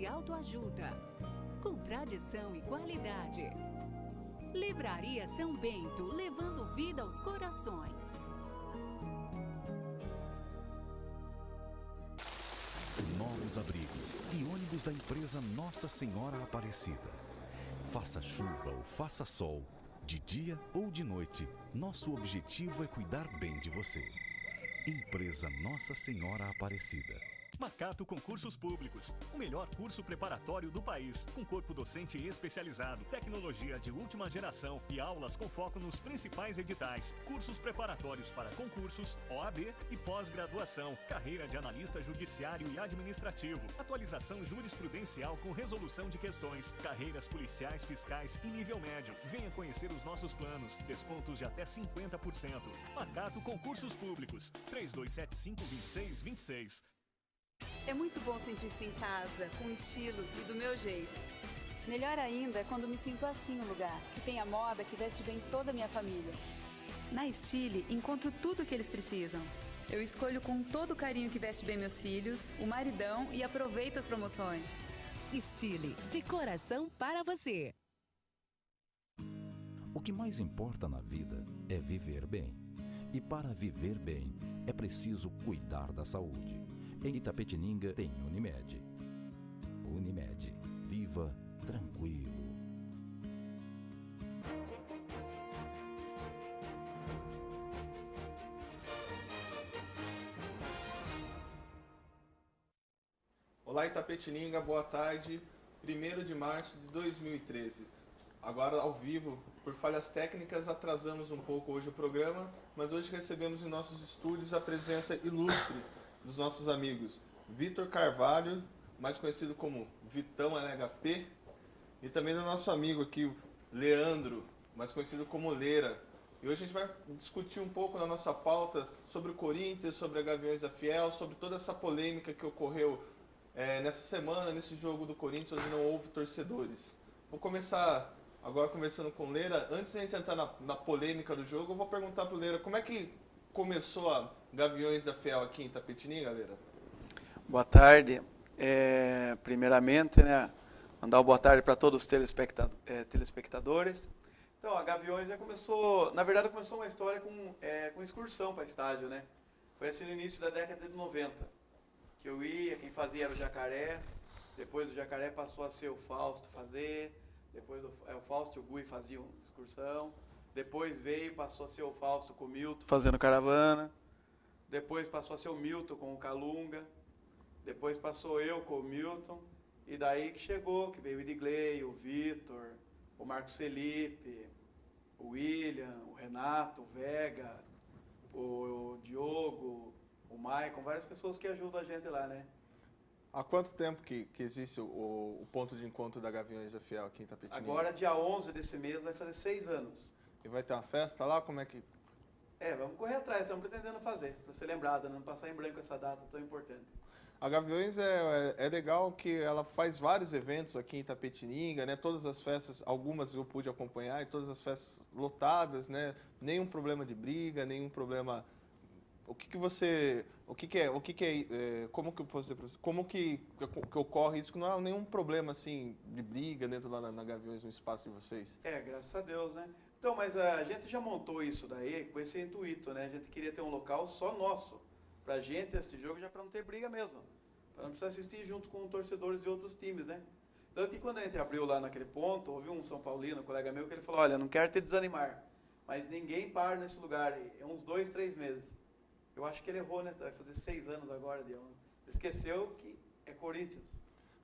autoajuda, com tradição e qualidade. Livraria São Bento, levando vida aos corações. Novos abrigos e ônibus da empresa Nossa Senhora Aparecida. Faça chuva ou faça sol, de dia ou de noite, nosso objetivo é cuidar bem de você. Empresa Nossa Senhora Aparecida. Macato Concursos Públicos, o melhor curso preparatório do país, com corpo docente especializado, tecnologia de última geração e aulas com foco nos principais editais, cursos preparatórios para concursos, OAB e pós-graduação, carreira de analista judiciário e administrativo, atualização jurisprudencial com resolução de questões, carreiras policiais, fiscais e nível médio. Venha conhecer os nossos planos, descontos de até 50%. Macato Concursos Públicos, 3275-2626. É muito bom sentir-se em casa, com estilo e do meu jeito. Melhor ainda é quando me sinto assim no lugar, que tem a moda que veste bem toda a minha família. Na Estile, encontro tudo o que eles precisam. Eu escolho com todo o carinho que veste bem meus filhos, o maridão e aproveito as promoções. Estile, de coração para você. O que mais importa na vida é viver bem. E para viver bem, é preciso cuidar da saúde. Em Itapetininga tem Unimed. Unimed. Viva tranquilo. Olá Itapetininga, boa tarde. 1º de março de 2013. Agora ao vivo, por falhas técnicas, atrasamos um pouco hoje o programa, mas hoje recebemos em nossos estúdios a presença ilustre dos nossos amigos Vitor Carvalho, mais conhecido como Vitão LHP, e também do nosso amigo aqui, Leandro, mais conhecido como Leira. E hoje a gente vai discutir um pouco na nossa pauta sobre o Corinthians, sobre a Gaviões da Fiel, sobre toda essa polêmica que ocorreu nessa semana, nesse jogo do Corinthians, onde não houve torcedores. Vou começar agora conversando com o Leira. Antes de a gente entrar na polêmica do jogo, eu vou perguntar para o Leira como é que começou a Gaviões da Fiel aqui em Itapetininga, galera? Boa tarde. Primeiramente, né, mandar uma boa tarde para todos os telespectadores. Então, a Gaviões já começou, na verdade, começou uma história com excursão para estádio, né? Foi assim no início da década de 90, que eu ia, quem fazia era o Jacaré, depois o Jacaré passou a ser o Fausto fazer, depois o Fausto e o Gui faziam excursão, depois passou a ser o Fausto com o Milton fazendo caravana, depois passou a ser o Milton com o Calunga, depois passou eu com o Milton, e daí que chegou, que veio o Edgley, o Vitor, o Marcos Felipe, o William, o Renato, o Vega, o Diogo, o Maicon, várias pessoas que ajudam a gente lá, né? Há quanto tempo que existe o ponto de encontro da Gaviões da Fiel aqui em Itapetininga? Agora, dia 11 desse mês, vai fazer 6 anos. E vai ter uma festa lá? Como é que... Vamos correr atrás, estamos pretendendo fazer, para ser lembrada, não passar em branco essa data tão importante. A Gaviões é legal que ela faz vários eventos aqui em Itapetininga, né? Todas as festas, algumas eu pude acompanhar, e todas as festas lotadas, né? Nenhum problema de briga, nenhum problema... Como que ocorre isso? Que não há nenhum problema, assim, de briga dentro lá na Gaviões, no espaço de vocês? Graças a Deus, né? Então, mas a gente já montou isso daí com esse intuito, né? A gente queria ter um local só nosso, pra gente assistir jogo, já para não ter briga mesmo. Para não precisar assistir junto com torcedores de outros times, né? Tanto que quando a gente abriu lá naquele ponto, houve um São Paulino, um colega meu, que ele falou, olha, não quero te desanimar, mas ninguém para nesse lugar aí, é uns 2, 3 meses. Eu acho que ele errou, né? Vai fazer 6 anos agora, esqueceu que é Corinthians.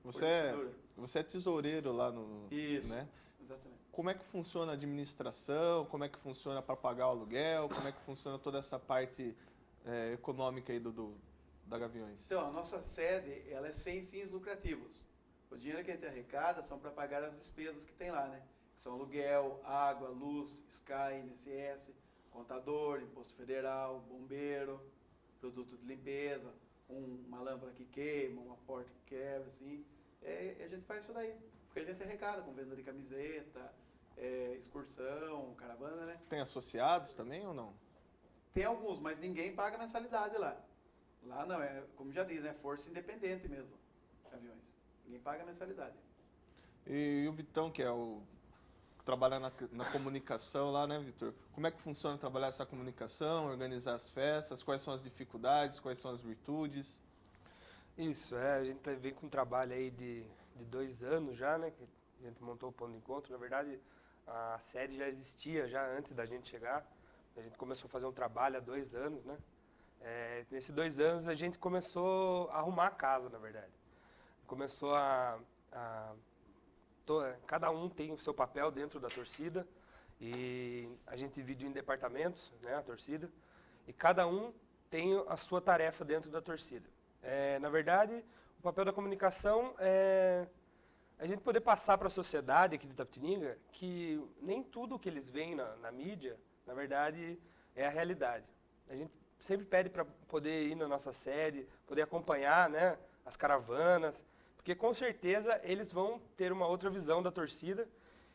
Você é tesoureiro lá no... Isso, né? Exatamente. Como é que funciona a administração? Como é que funciona para pagar o aluguel? Como é que funciona toda essa parte econômica aí da Gaviões? Então, a nossa sede, ela é sem fins lucrativos. O dinheiro que a gente arrecada são para pagar as despesas que tem lá, né? Que são aluguel, água, luz, Sky, INSS, contador, imposto federal, bombeiro, produto de limpeza, uma lâmpada que queima, uma porta que quebra, assim. A gente faz isso daí, porque a gente arrecada com venda de camiseta, excursão, caravana, né? Tem associados também ou não? Tem alguns, mas ninguém paga mensalidade lá. Lá não, como já diz, né? Força independente mesmo, Gaviões. Ninguém paga mensalidade. E o Vitão, que é o trabalha na comunicação lá, né, Vitor? Como é que funciona trabalhar essa comunicação, organizar as festas? Quais são as dificuldades? Quais são as virtudes? Isso, a gente vem com um trabalho aí de 2 anos já, né? Que a gente montou o ponto de encontro. Na verdade, a sede já existia já antes da gente chegar. A gente começou a fazer um trabalho há 2 anos, né? Nesses 2 anos a gente começou a arrumar a casa, na verdade. Começou cada um tem o seu papel dentro da torcida e a gente divide em departamentos, né, a torcida, e cada um tem a sua tarefa dentro da torcida. Na verdade, o papel da comunicação é a gente poder passar para a sociedade aqui de Itapetininga que nem tudo que eles veem na mídia, na verdade, é a realidade. A gente sempre pede para poder ir na nossa sede, poder acompanhar, né, as caravanas, porque com certeza eles vão ter uma outra visão da torcida,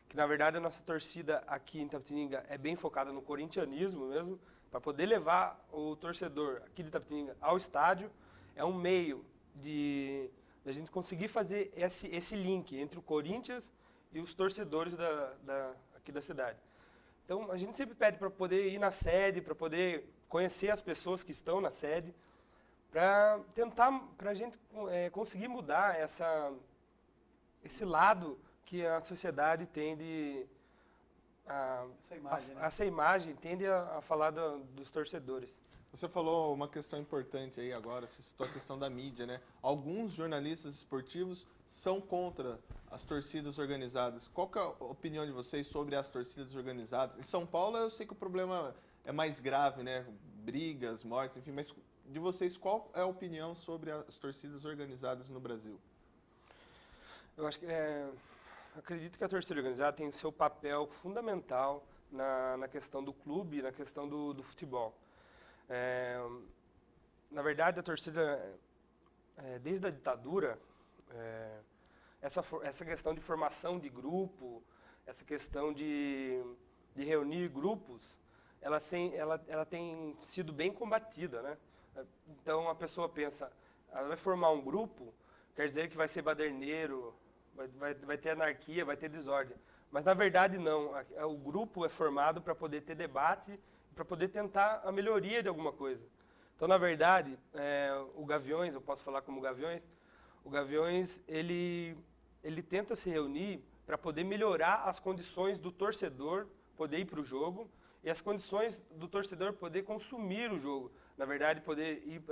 que na verdade a nossa torcida aqui em Itapetininga é bem focada no corintianismo mesmo, para poder levar o torcedor aqui de Itapetininga ao estádio. É um meio de a gente conseguir fazer esse link entre o Corinthians e os torcedores aqui da cidade. Então a gente sempre pede para poder ir na sede, para poder conhecer as pessoas que estão na sede, para a gente conseguir mudar esse lado que a sociedade tende essa imagem tende a falar dos torcedores. Você falou uma questão importante aí agora, você citou a questão da mídia, né? Alguns jornalistas esportivos são contra as torcidas organizadas. Qual que é a opinião de vocês sobre as torcidas organizadas? Em São Paulo eu sei que o problema é mais grave, né? Brigas, mortes, enfim, mas de vocês, qual é a opinião sobre as torcidas organizadas no Brasil? Eu acho que acredito que a torcida organizada tem o seu papel fundamental na questão do clube, na questão do futebol. Na verdade, a torcida, desde a ditadura, essa questão de formação de grupo, essa questão de reunir grupos, ela tem sido bem combatida, né? Então a pessoa pensa, ela vai formar um grupo, quer dizer que vai ser baderneiro, vai ter anarquia, vai ter desordem. Mas na verdade não, o grupo é formado para poder ter debate, para poder tentar a melhoria de alguma coisa. Então na verdade, o Gaviões, eu posso falar como Gaviões, o Gaviões ele tenta se reunir para poder melhorar as condições do torcedor poder ir para o jogo e as condições do torcedor poder consumir o jogo. Na verdade, poder ir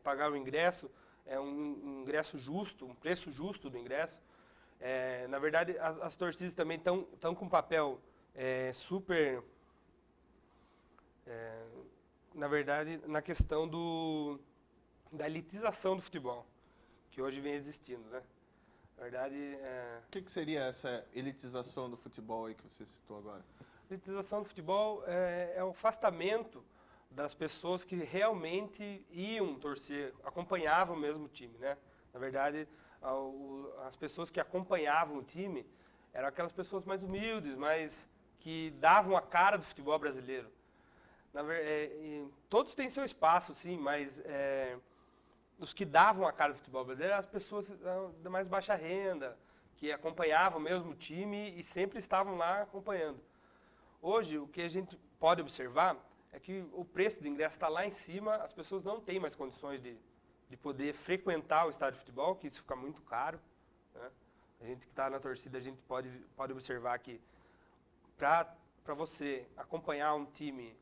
pagar o ingresso, um ingresso justo, um preço justo do ingresso. Na verdade, as torcidas também estão com um papel super, na verdade, na questão da elitização do futebol, que hoje vem existindo, né? Na verdade, O que seria essa elitização do futebol aí que você citou agora? A elitização do futebol é o afastamento das pessoas que realmente iam torcer, acompanhavam mesmo o time, né? Na verdade, as pessoas que acompanhavam o time eram aquelas pessoas mais humildes, que davam a cara do futebol brasileiro. Todos têm seu espaço, sim, mas os que davam a cara do futebol brasileiro eram as pessoas da mais baixa renda, que acompanhavam mesmo o time e sempre estavam lá acompanhando. Hoje, o que a gente pode observar é que o preço do ingresso está lá em cima, as pessoas não têm mais condições de poder frequentar o estádio de futebol, que isso fica muito caro, né? A gente que está na torcida, a gente pode observar que para você acompanhar um time,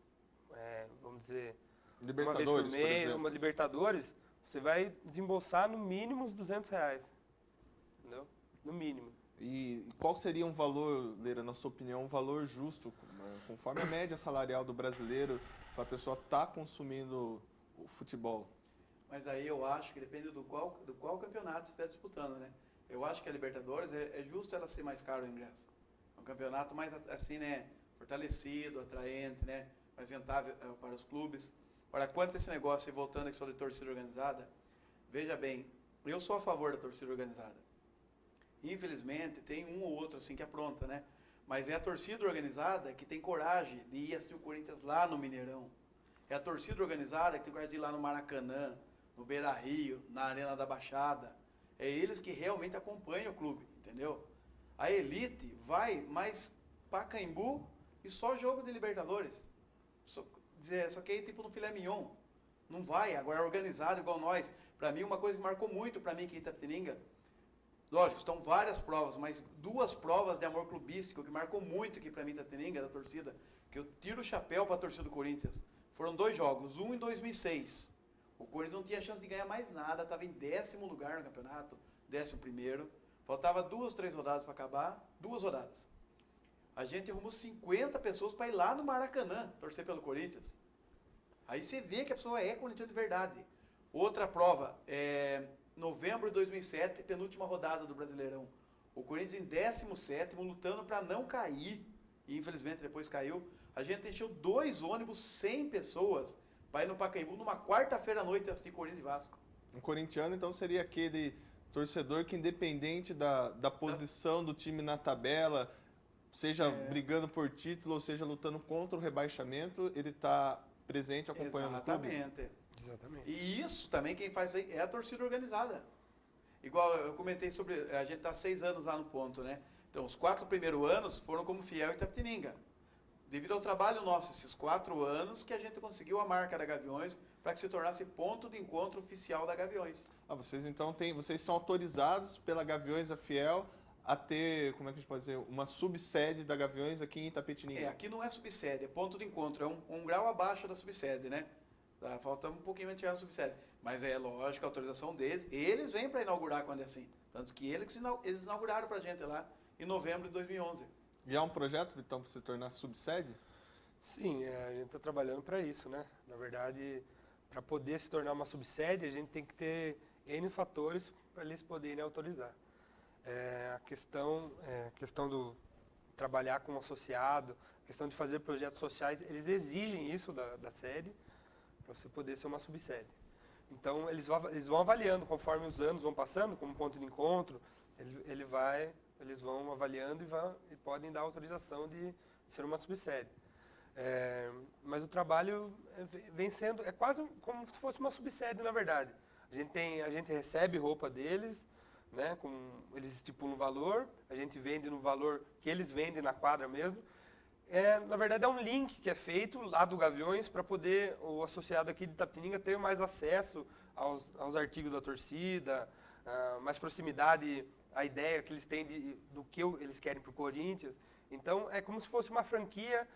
vamos dizer, uma vez por mês, uma Libertadores, você vai desembolsar no mínimo uns R$200, entendeu? No mínimo. E qual seria um valor, Leira, na sua opinião, um valor justo, conforme a média salarial do brasileiro, para a pessoa estar consumindo o futebol? Mas aí eu acho que depende do qual campeonato você estiver disputando, né? Eu acho que a Libertadores é justo ela ser mais caro o ingresso. É um campeonato mais, assim, né, fortalecido, atraente, né, mais rentável para os clubes. Agora, quanto a esse negócio, e voltando aqui sobre torcida organizada, veja bem, eu sou a favor da torcida organizada. Infelizmente, tem um ou outro assim que apronta, né? Mas é a torcida organizada que tem coragem de ir assistir o Corinthians lá no Mineirão. É a torcida organizada que tem coragem de ir lá no Maracanã, no Beira-Rio, na Arena da Baixada. É eles que realmente acompanham o clube, entendeu? A elite vai mais Pacaembu e só jogo de Libertadores. Só que aí tipo no filé mignon. Não vai, agora é organizado igual nós. Para mim, uma coisa que marcou muito para mim aqui em Itapetininga, lógico, estão várias provas, mas 2 provas de amor clubístico que marcou muito aqui para mim em Itapetininga, da torcida, que eu tiro o chapéu para a torcida do Corinthians. Foram 2 jogos, um em 2006. O Corinthians não tinha chance de ganhar mais nada, estava em 10º lugar no campeonato, 11º. Faltava 2, 3 rodadas para acabar, 2 rodadas. A gente arrumou 50 pessoas para ir lá no Maracanã, torcer pelo Corinthians. Aí você vê que a pessoa é corintiana de verdade. Outra prova, novembro de 2007, penúltima rodada do Brasileirão. O Corinthians em 17º, lutando para não cair, e infelizmente depois caiu. A gente encheu 2 ônibus, 100 pessoas, para ir no Pacaembu numa quarta-feira à noite assistir Corinthians e Vasco. Um corintiano, então, seria aquele torcedor que, independente da posição do time na tabela, seja brigando por título ou seja lutando contra o rebaixamento, ele está presente acompanhando o clube? Exatamente. E isso também quem faz aí é a torcida organizada. Igual eu comentei sobre, a gente está 6 anos lá no ponto, né? Então, os 4 primeiros anos foram como fiel Itapetininga. Devido ao trabalho nosso, esses 4 anos, que a gente conseguiu a marca da Gaviões para que se tornasse ponto de encontro oficial da Gaviões. Vocês então vocês são autorizados pela Gaviões da Fiel a ter, como é que a gente pode dizer, uma subsede da Gaviões aqui em Itapetininga? Aqui não é subsede, é ponto de encontro, é um grau abaixo da subsede, né? Falta um pouquinho para tirar a subsede. Mas é lógico, a autorização deles, eles vêm para inaugurar quando é assim. Tanto que eles inauguraram para a gente lá em novembro de 2011. E há um projeto, Vitão, para se tornar subsede? Sim, a gente está trabalhando para isso, né? Na verdade, para poder se tornar uma subsede, a gente tem que ter N fatores para eles poderem autorizar. A questão do trabalhar com o associado, a questão de fazer projetos sociais, eles exigem isso da sede para você poder ser uma subsede. Então, eles vão avaliando conforme os anos vão passando, como ponto de encontro, eles vão avaliando e podem dar autorização de ser uma subsede. Mas o trabalho vem sendo, é quase como se fosse uma subsede, na verdade. A gente recebe roupa deles, né, eles estipulam o valor, a gente vende no valor que eles vendem na quadra mesmo. Na verdade, é um link que é feito lá do Gaviões para poder o associado aqui de Itapetininga ter mais acesso aos artigos da torcida, mais proximidade à ideia que eles têm do que eles querem para o Corinthians. Então, é como se fosse uma franquia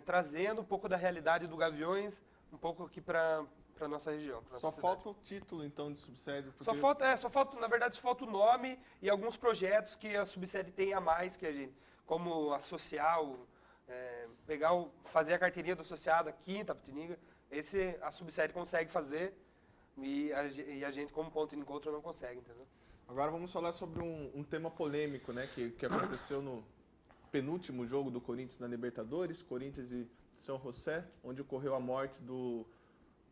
trazendo um pouco da realidade do Gaviões, um pouco aqui para a nossa região. Só falta o título, então, de subsede? Porque... na verdade, só falta o nome e alguns projetos que a subsede tem a mais que a gente, como associar, fazer a carteirinha do associado aqui em Itapetininga. A subsede consegue fazer e a gente, como ponto de encontro, não consegue, entendeu? Agora vamos falar sobre um tema polêmico, né, que aconteceu no penúltimo jogo do Corinthians na Libertadores, Corinthians e São José, onde ocorreu a morte do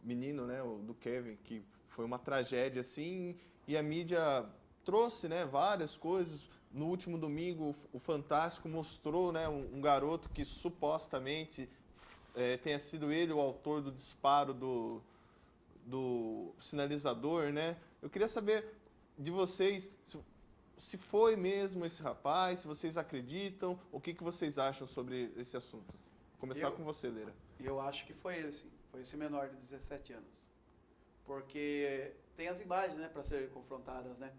menino, né, do Kevin, que foi uma tragédia assim, e a mídia trouxe, né, várias coisas. No último domingo, o Fantástico mostrou, né, um garoto que supostamente tenha sido ele o autor do disparo do sinalizador, né? Eu queria saber de vocês se foi mesmo esse rapaz, se vocês acreditam, o que vocês acham sobre esse assunto. Vou começar com você, Leira. Eu acho que foi ele, sim. Foi esse menor de 17 anos. Porque tem as imagens, né, para serem confrontadas, né?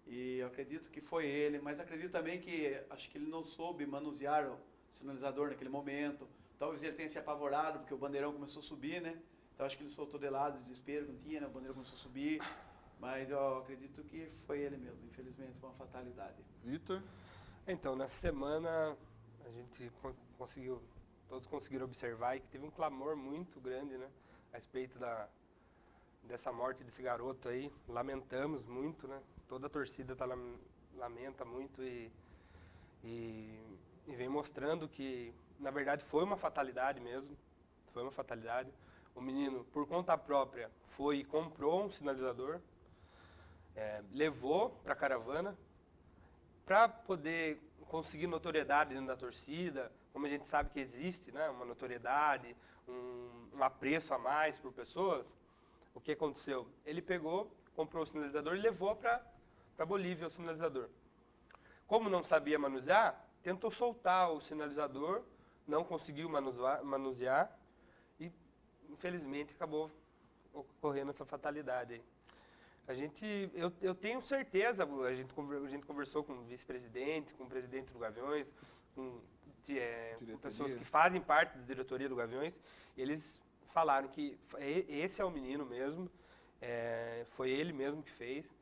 E eu acredito que foi ele, mas acredito também que acho que ele não soube manusear o sinalizador naquele momento. Talvez ele tenha se apavorado porque o bandeirão começou a subir, né? Então acho que ele soltou de lado, desespero, não tinha, né? O bandeirão começou a subir. Mas eu acredito que foi ele mesmo, infelizmente, foi uma fatalidade. Vitor? Então, nessa semana a gente todos conseguiram observar que teve um clamor muito grande, né, a respeito dessa morte desse garoto aí. Lamentamos muito, né? Toda a torcida lamenta muito e vem mostrando que, na verdade, foi uma fatalidade mesmo. Foi uma fatalidade. O menino, por conta própria, foi e comprou um sinalizador, levou para a caravana para poder conseguir notoriedade dentro da torcida, como a gente sabe que existe, né, uma notoriedade, um apreço a mais por pessoas. O que aconteceu? Ele pegou, comprou o sinalizador e levou para para a Bolívia o sinalizador. Como não sabia manusear, tentou soltar o sinalizador, não conseguiu manusear e, infelizmente, acabou ocorrendo essa fatalidade aí. Eu tenho certeza, a gente conversou com o vice-presidente, com o presidente do Gaviões, com pessoas que fazem parte da diretoria do Gaviões, e eles falaram que esse é o menino mesmo, foi ele mesmo que fez.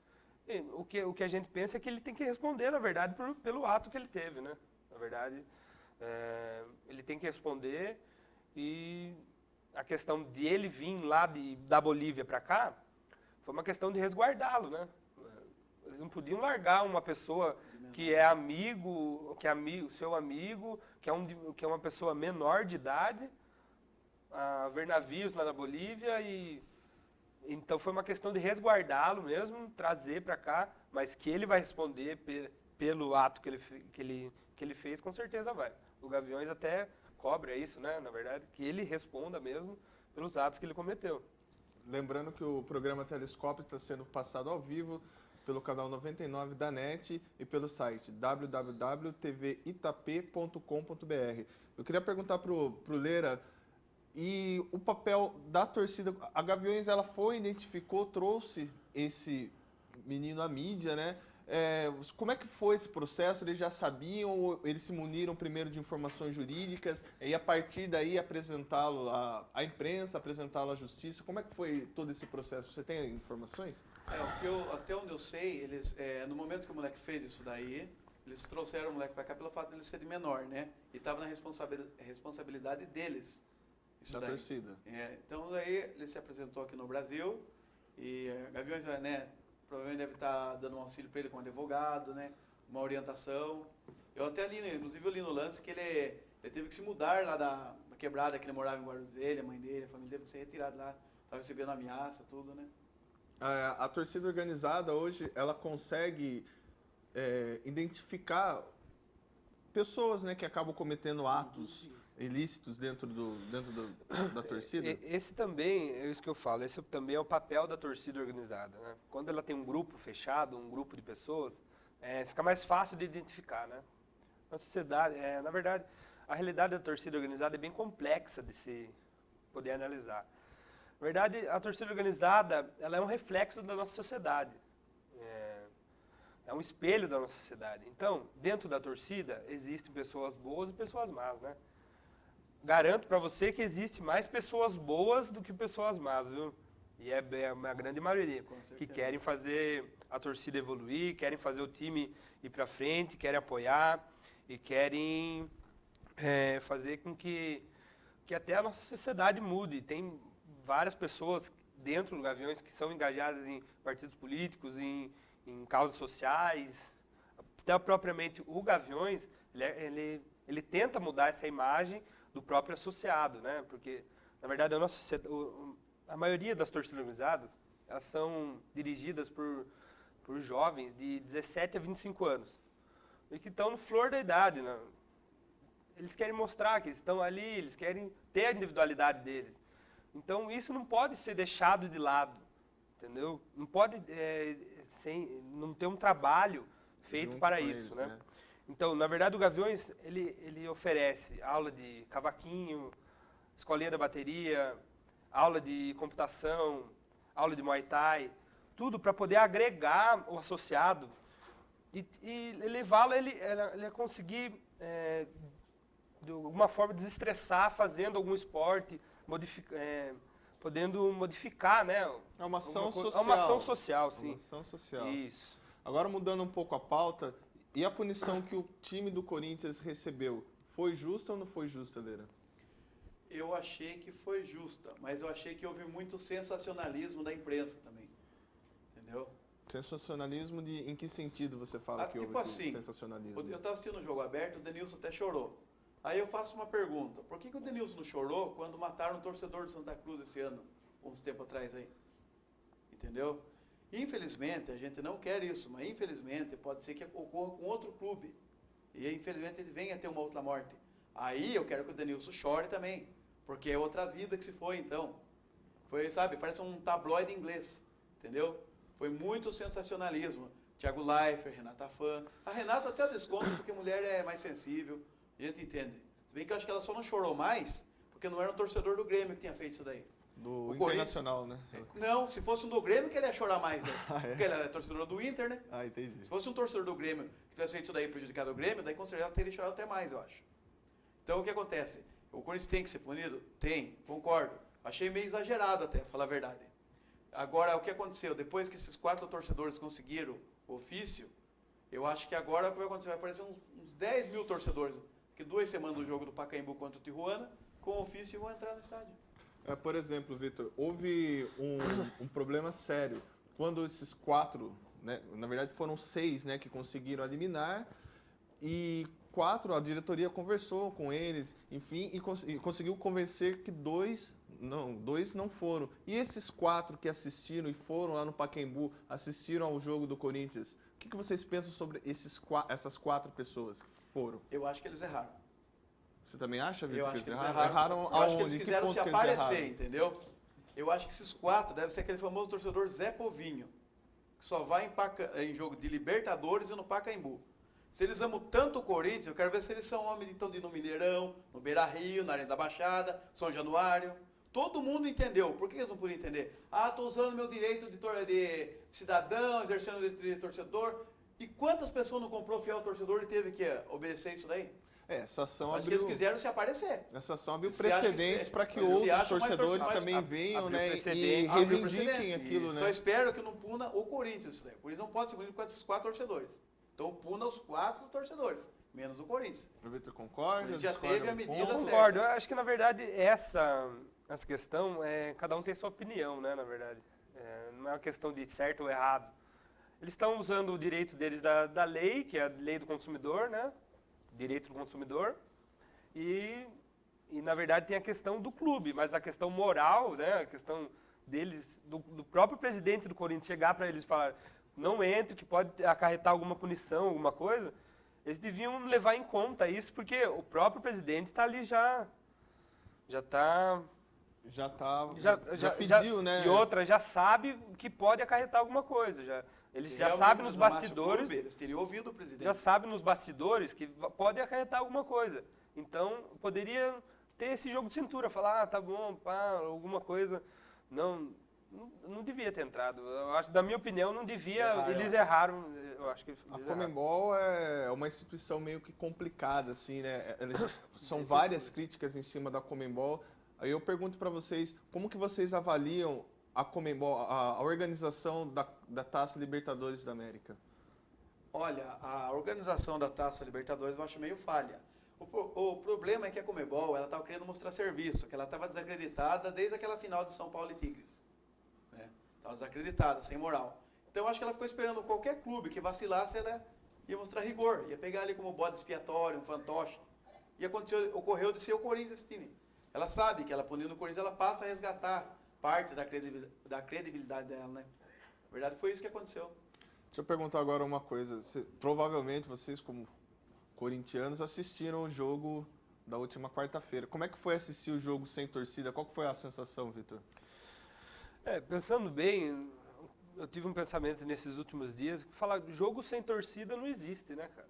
E o que a gente pensa é que ele tem que responder, na verdade, pelo ato que ele teve, né? Na verdade, ele tem que responder, e a questão de ele vir lá da Bolívia para cá foi uma questão de resguardá-lo, né? Eles não podiam largar uma pessoa que é amigo, seu amigo, que é uma pessoa menor de idade, a ver navios lá na Bolívia, e então foi uma questão de resguardá-lo mesmo, trazer para cá, mas que ele vai responder pelo ato que ele fez, com certeza vai. O Gaviões até cobra isso, né? Na verdade, que ele responda mesmo pelos atos que ele cometeu. Lembrando que o programa Telescópio está sendo passado ao vivo pelo canal 99 da NET e pelo site www.tvitap.com.br. Eu queria perguntar para o Leira, e o papel da torcida, a Gaviões, ela identificou, trouxe esse menino à mídia, né? Como é que foi esse processo? Eles já sabiam, ou eles se muniram primeiro de informações jurídicas e a partir daí apresentá-lo à imprensa, apresentá-lo à justiça? Como é que foi todo esse processo? Você tem informações? Até onde eu sei, eles, no momento que o moleque fez isso daí, eles trouxeram o moleque para cá pelo fato de ele ser de menor, né? E estava na responsabilidade deles. Isso da daí. Torcida. Então daí ele se apresentou aqui no Brasil e Gaviões, né, provavelmente deve estar dando um auxílio para ele como advogado, né, uma orientação. Eu até li, inclusive eu li no lance que ele teve que se mudar lá da quebrada que ele morava em Guarulhos, dele, a mãe dele, a família teve que ser retirada lá, estava recebendo ameaça, tudo, né. A torcida organizada hoje, ela consegue identificar pessoas, né, que acabam cometendo atos ilícitos dentro da torcida? Esse também, é isso que eu falo, esse também é o papel da torcida organizada, né? Quando ela tem um grupo fechado, um grupo de pessoas, fica mais fácil de identificar, né? Na sociedade, na verdade, a realidade da torcida organizada é bem complexa de se poder analisar. Na verdade, a torcida organizada, ela é um reflexo da nossa sociedade. É um espelho da nossa sociedade. Então, dentro da torcida, existem pessoas boas e pessoas más, né? Garanto para você que existe mais pessoas boas do que pessoas más, viu? E é uma grande maioria que querem fazer a torcida evoluir, querem fazer o time ir para frente, querem apoiar e querem fazer com que até a nossa sociedade mude. Tem várias pessoas dentro do Gaviões que são engajadas em partidos políticos, em causas sociais. Até propriamente o Gaviões, ele tenta mudar essa imagem do próprio associado, né? Porque, na verdade, a maioria das torcidas organizadas, elas são dirigidas por jovens de 17 a 25 anos. E que estão no flor da idade, né? Eles querem mostrar que estão ali, eles querem ter a individualidade deles. Então, isso não pode ser deixado de lado, entendeu? Não pode não ter um trabalho feito para isso, né? Então, na verdade, o Gaviões, ele oferece aula de cavaquinho, escolinha da bateria, aula de computação, aula de Muay Thai, tudo para poder agregar o associado e levá-lo a conseguir, de alguma forma, desestressar, fazendo algum esporte, podendo modificar, né? É uma ação social. É uma ação social, sim. Uma ação social. Isso. Agora, mudando um pouco a pauta, e a punição que o time do Corinthians recebeu, foi justa ou não foi justa, Leira? Eu achei que foi justa, mas eu achei que houve muito sensacionalismo da imprensa também, entendeu? Sensacionalismo em que sentido você fala que houve esse sensacionalismo? Eu estava assistindo o Jogo Aberto, o Denilson até chorou. Aí eu faço uma pergunta, por que o Denilson não chorou quando mataram um torcedor de Santa Cruz esse ano, uns tempos atrás aí? Entendeu? Infelizmente, a gente não quer isso, mas infelizmente pode ser que ocorra com outro clube. E infelizmente ele venha a ter uma outra morte. Aí eu quero que o Denilson chore também, porque é outra vida que se foi então. Foi, sabe, parece um tabloide inglês, entendeu? Foi muito sensacionalismo. Thiago Leifert, Renata Fã. A Renata até eu desconto porque mulher é mais sensível, a gente entende. Se bem que eu acho que ela só não chorou mais porque não era um torcedor do Grêmio que tinha feito isso daí. Do Internacional, né? Não, se fosse um do Grêmio que ele ia chorar mais, né? Porque ela é torcedora do Inter, né? Ah, entendi. Se fosse um torcedor do Grêmio que tivesse feito isso daí prejudicado o Grêmio, daí com certeza ela teria chorado até mais, eu acho. Então o que acontece? O Corinthians tem que ser punido? Tem, concordo. Achei meio exagerado até, falar a verdade. Agora, o que aconteceu? Depois que esses 4 torcedores conseguiram o ofício, eu acho que agora o que vai acontecer? Vai aparecer uns 10 mil torcedores, que 2 semanas do jogo do Pacaembu contra o Tijuana, com ofício vão entrar no estádio. Por exemplo, Vitor, houve um problema sério. Quando esses 4, né, na verdade foram 6, né, que conseguiram eliminar, e 4, a diretoria conversou com eles, enfim, e conseguiu convencer que 2 não foram. E esses 4 que assistiram e foram lá no Pacaembu, assistiram ao jogo do Corinthians, o que vocês pensam sobre essas 4 pessoas que foram? Eu acho que eles erraram. Você também acha, Vitor? Eu acho que eles erraram? erraram. Eu acho que eles quiseram se aparecer, erraram? entendeu? Eu acho que esses 4 devem ser aquele famoso torcedor Zé Povinho, que só vai em jogo de Libertadores e no Pacaembu. Se eles amam tanto o Corinthians, eu quero ver se eles são homens então, de ir no Mineirão, no Beira-Rio, na Arena da Baixada, São Januário. Todo mundo entendeu. Por que eles não podiam entender? Estou usando meu direito de cidadão, exercendo o direito de torcedor. E quantas pessoas não comprou fiel torcedor e teve que obedecer isso daí? Essa ação acho que eles quiseram se aparecer. Essa ação abriu precedentes para que outros torcedores também venham, né, e reivindiquem aquilo, né? Só espero que não puna o Corinthians isso daí. O Corinthians não pode ser punido com esses 4 torcedores. Então puna os 4 torcedores, menos o Corinthians. O Vitor concorda? Já teve a medida certa. Concordo. Eu acho que, na verdade, essa questão, cada um tem sua opinião, né, na verdade. Não é uma questão de certo ou errado. Eles estão usando o direito deles da lei, que é a lei do consumidor, né? Direito do consumidor. E, na verdade, tem a questão do clube, mas a questão moral, né? A questão deles, do próprio presidente do Corinthians chegar para eles e falar não entre, que pode acarretar alguma punição, alguma coisa, eles deviam levar em conta isso, porque o próprio presidente está ali já pediu, né? E outra, já sabe que pode acarretar alguma coisa. Eles já sabem nos bastidores. Eles teriam ouvido o presidente. Já sabem nos bastidores que pode acarretar alguma coisa. Então, poderia ter esse jogo de cintura, falar, tá bom, pá, alguma coisa. Não devia ter entrado. Eu acho, da minha opinião, não devia. Eles erraram. Eu acho que a Conmebol é uma instituição meio que complicada, assim, né? São várias críticas em cima da Conmebol. Aí eu pergunto para vocês, como que vocês avaliam a Conmebol, a organização da Taça Libertadores da América? Olha, a organização da Taça Libertadores eu acho meio falha. O problema é que a Conmebol estava querendo mostrar serviço, que ela estava desacreditada desde aquela final de São Paulo e Tigres. Estava desacreditada, sem moral. Então eu acho que ela ficou esperando qualquer clube que vacilasse, ela ia mostrar rigor, ia pegar ali como bode expiatório, um fantoche. E ocorreu de ser o Corinthians esse time. Ela sabe que ela punindo o Corinthians, ela passa a resgatar parte da credibilidade dela, né? Na verdade, foi isso que aconteceu. Deixa eu perguntar agora uma coisa. Provavelmente vocês, como corintianos, assistiram o jogo da última quarta-feira. Como é que foi assistir o jogo sem torcida? Qual que foi a sensação, Vitor? Pensando bem, eu tive um pensamento nesses últimos dias que falar jogo sem torcida não existe, né, cara?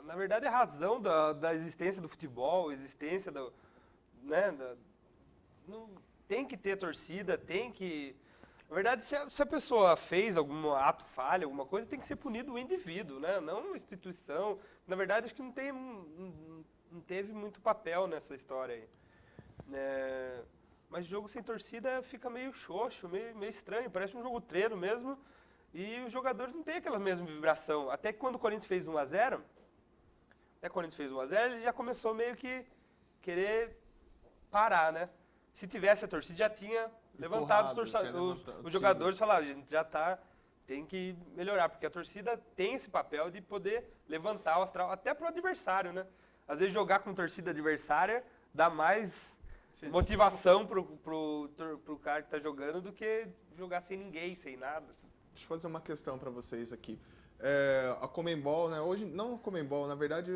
Na verdade, a razão da existência do futebol, existência não tem que ter torcida, tem que... Na verdade, se a pessoa fez algum ato falha, alguma coisa, tem que ser punido o indivíduo, né? Não uma instituição. Na verdade, acho que não teve muito papel nessa história aí. Mas jogo sem torcida fica meio xoxo, meio estranho, parece um jogo treino mesmo, e os jogadores não têm aquela mesma vibração. Até que quando o Corinthians fez 1-0, ele já começou meio que querer parar, né? Se tivesse a torcida, já tinha levantado os jogadores e falado, a gente tem que melhorar, porque a torcida tem esse papel de poder levantar o astral, até pro adversário, né? Às vezes jogar com torcida adversária dá mais motivação pro cara que está jogando do que jogar sem ninguém, sem nada. Deixa eu fazer uma questão para vocês aqui. A Conmebol, né? Hoje, não a Conmebol, na verdade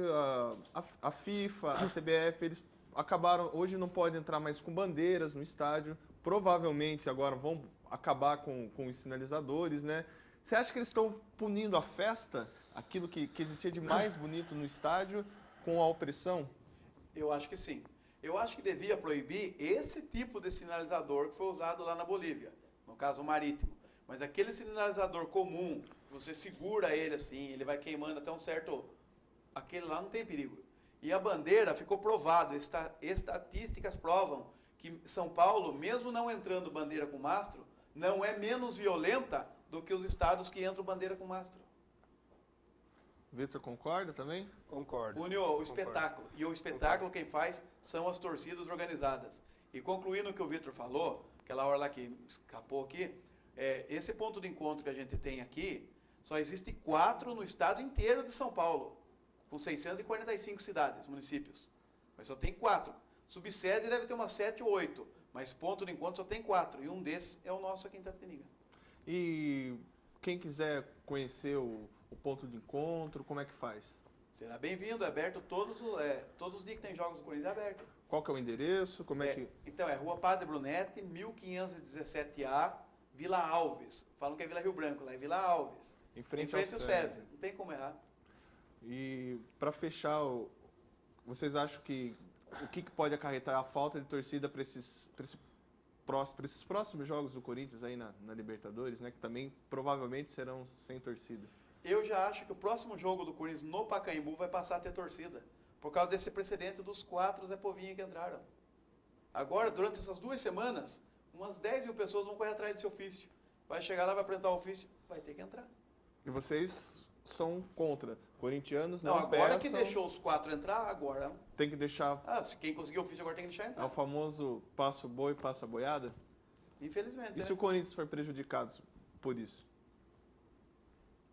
a FIFA, a CBF, eles acabaram, hoje não pode entrar mais com bandeiras no estádio, provavelmente agora vão acabar com os sinalizadores, né? Você acha que eles estão punindo a festa, aquilo que existia de mais bonito no estádio, com a opressão? Eu acho que sim. Eu acho que devia proibir esse tipo de sinalizador que foi usado lá na Bolívia, no caso o marítimo. Mas aquele sinalizador comum, você segura ele assim, ele vai queimando até um certo... Aquele lá não tem perigo. E a bandeira ficou provado, estatísticas provam que São Paulo, mesmo não entrando bandeira com mastro, não é menos violenta do que os estados que entram bandeira com mastro. Vitor concorda também? Concordo. O espetáculo. E o espetáculo quem faz são as torcidas organizadas. E concluindo o que o Vitor falou, aquela hora lá que escapou aqui, esse ponto de encontro que a gente tem aqui, só existe 4 no estado inteiro de São Paulo, com 645 cidades, municípios. Mas só tem 4. Subsede deve ter umas 7 ou 8, mas ponto de encontro só tem 4. E um desses é o nosso aqui em Itapetininga. E quem quiser conhecer o ponto de encontro, como é que faz? Será bem-vindo, é aberto todos os dias que tem jogos do Corinthians, é aberto. Qual que é o endereço? Como é que... Então, é Rua Padre Brunetti, 1517A, Vila Alves. Falam que é Vila Rio Branco, lá é Vila Alves. Em frente ao SESI. Não tem como errar. E para fechar, vocês acham que o que pode acarretar a falta de torcida para esses próximos jogos do Corinthians aí na Libertadores, né? Que também provavelmente serão sem torcida? Eu já acho que o próximo jogo do Corinthians no Pacaembu vai passar a ter torcida. Por causa desse precedente dos 4 Zé Povinho que entraram. Agora, durante essas 2 semanas, umas 10 mil pessoas vão correr atrás desse ofício. Vai chegar lá, vai apresentar o ofício, vai ter que entrar. E vocês são contra? Corintianos não agora peçam... que deixou os 4 entrar, agora... Tem que deixar... se quem conseguiu o ofício agora tem que deixar entrar. É o famoso passa o boi, passa a boiada? Infelizmente. E se o Corinthians for prejudicado por isso?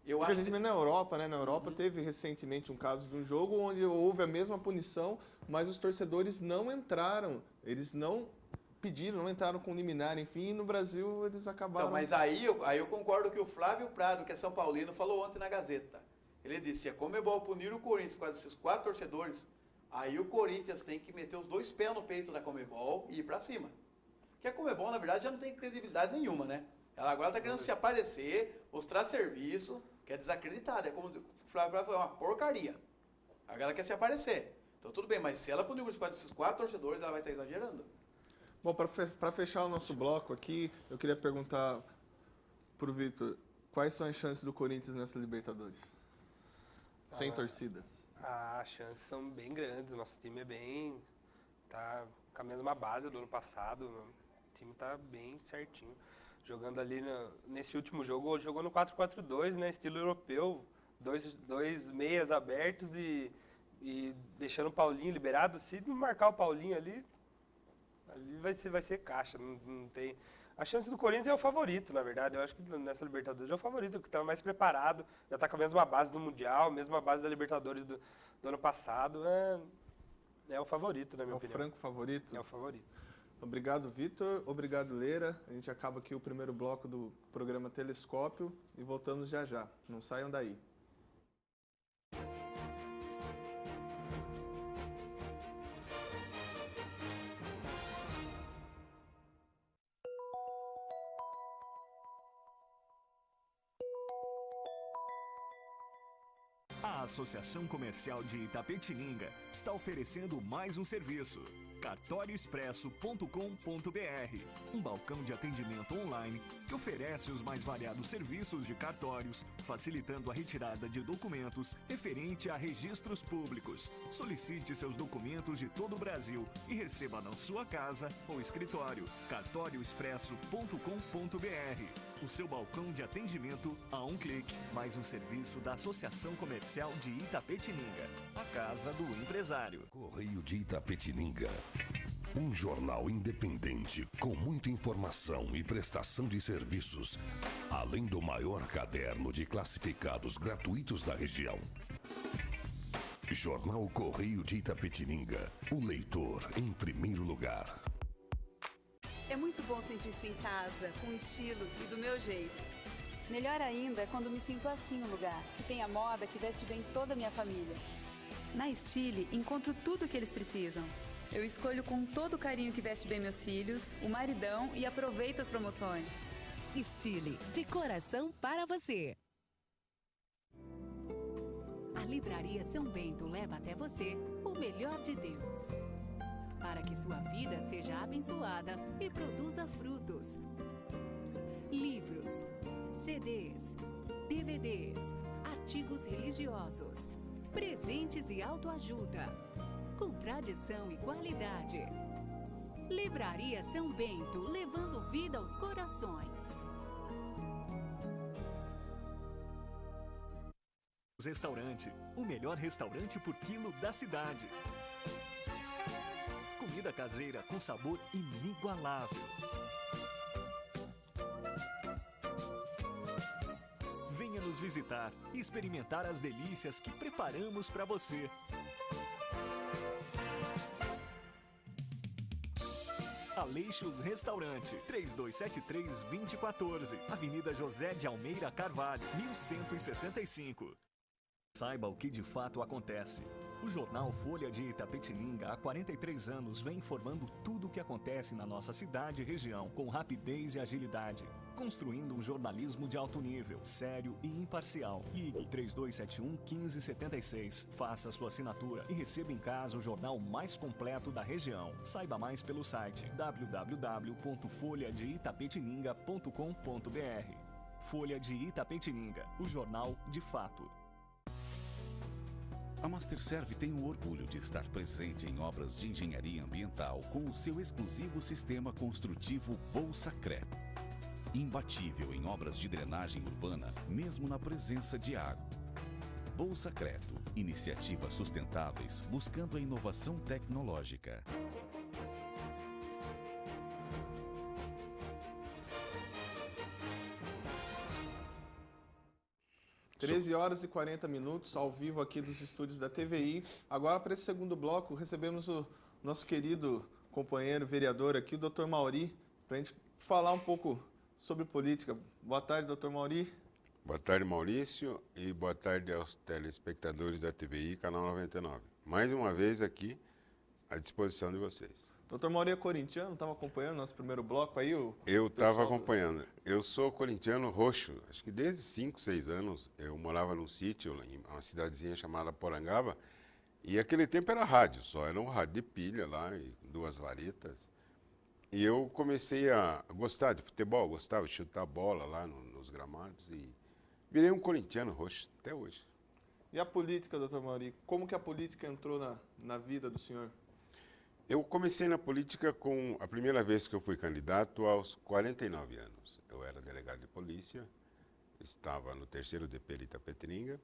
Porque a gente vê na Europa, né? Na Europa teve recentemente um caso de um jogo onde houve a mesma punição, mas os torcedores não entraram. Eles não pediram, não entraram com liminar, enfim, e no Brasil eles acabaram... Então, mas aí eu concordo que o Flávio Prado, que é São Paulino, falou ontem na Gazeta. Ele disse, se a Conmebol punir o Corinthians por causa desses 4 torcedores, aí o Corinthians tem que meter os 2 pés no peito da Conmebol e ir pra cima. Porque a Conmebol, na verdade, já não tem credibilidade nenhuma, né? Ela agora tá querendo se aparecer, mostrar serviço, que é desacreditada. É como o Flávio Prado falou, uma porcaria. Agora ela quer se aparecer. Então tudo bem, mas se ela punir por causa desses 4 torcedores, ela vai estar exagerando. Bom, para fechar o nosso bloco aqui, eu queria perguntar pro Vitor, quais são as chances do Corinthians nessa Libertadores? Sem torcida. As chances são bem grandes, nosso time tá com a mesma base do ano passado, o time tá bem certinho. Jogando ali nesse último jogo, jogou no 4-4-2, né, estilo europeu, dois meias abertos e deixando o Paulinho liberado. Se não marcar o Paulinho ali vai ser caixa, não tem... A chance do Corinthians é o favorito, na verdade. Eu acho que nessa Libertadores é o favorito, que está mais preparado, já está com a mesma base do Mundial, mesma base da Libertadores do ano passado. É o favorito, na minha opinião. É o franco favorito? É o favorito. Obrigado, Vitor. Obrigado, Leira. A gente acaba aqui o primeiro bloco do programa Telescópio e voltamos já já. Não saiam daí. A Associação Comercial de Itapetininga está oferecendo mais um serviço. cartórioexpresso.com.br, um balcão de atendimento online que oferece os mais variados serviços de cartórios, facilitando a retirada de documentos referente a registros públicos. Solicite seus documentos de todo o Brasil e receba na sua casa ou escritório. cartórioexpresso.com.br, o seu balcão de atendimento a um clique. Mais um serviço da Associação Comercial de Itapetininga, a casa do empresário. Correio de Itapetininga, um jornal independente com muita informação e prestação de serviços, além do maior caderno de classificados gratuitos da região. Jornal Correio de Itapetininga, o leitor em primeiro lugar. É muito bom sentir-se em casa, com estilo e do meu jeito. Melhor ainda é quando me sinto assim no lugar, que tem a moda que veste bem toda a minha família. Na Stile, encontro tudo o que eles precisam. Eu escolho com todo o carinho que veste bem meus filhos, o maridão e aproveito as promoções. Estile, de coração para você. A Livraria São Bento leva até você o melhor de Deus, para que sua vida seja abençoada e produza frutos. Livros, CDs, DVDs, artigos religiosos, presentes e autoajuda, com tradição e qualidade. Livraria São Bento, levando vida aos corações. Restaurante, o melhor restaurante por quilo da cidade. Comida caseira com sabor inigualável. Venha nos visitar e experimentar as delícias que preparamos para você. Aleixos Restaurante, 3273-2014, Avenida José de Almeida Carvalho, 1165. Saiba o que de fato acontece. O jornal Folha de Itapetininga, há 43 anos, vem informando tudo o que acontece na nossa cidade e região, com rapidez e agilidade, construindo um jornalismo de alto nível, sério e imparcial. Ligue 3271-1576, faça sua assinatura e receba em casa o jornal mais completo da região. Saiba mais pelo site www.folhadeitapetininga.com.br. Folha de Itapetininga, o jornal de fato. A Masterserv tem o orgulho de estar presente em obras de engenharia ambiental com o seu exclusivo sistema construtivo Bolsacret. Imbatível em obras de drenagem urbana, mesmo na presença de água. Bolsacreto, iniciativas sustentáveis buscando a inovação tecnológica. 13 horas e 40 minutos, ao vivo aqui dos estúdios da TVI. Agora, para esse segundo bloco, recebemos o nosso querido companheiro vereador aqui, o Dr. Mauri, para a gente falar um pouco sobre política. Boa tarde, Dr. Mauri. Boa tarde, Maurício, e boa tarde aos telespectadores da TVI, Canal 99. Mais uma vez aqui, à disposição de vocês. Dr. Mauri é corintiano, estava acompanhando nosso primeiro bloco aí? Eu estava acompanhando. Eu sou corintiano roxo. Acho que desde 5, 6 anos eu morava num sítio, em uma cidadezinha chamada Porangaba, e aquele tempo era rádio só, era um rádio de pilha lá, e 2 varetas. E eu comecei a gostar de futebol, gostava de chutar bola lá nos gramados e virei um corintiano roxo até hoje. E a política, Dr. Mauri? Como que a política entrou na vida do senhor? Eu comecei na política com a primeira vez que eu fui candidato aos 49 anos. Eu era delegado de polícia, estava no 3º DP de Itapetininga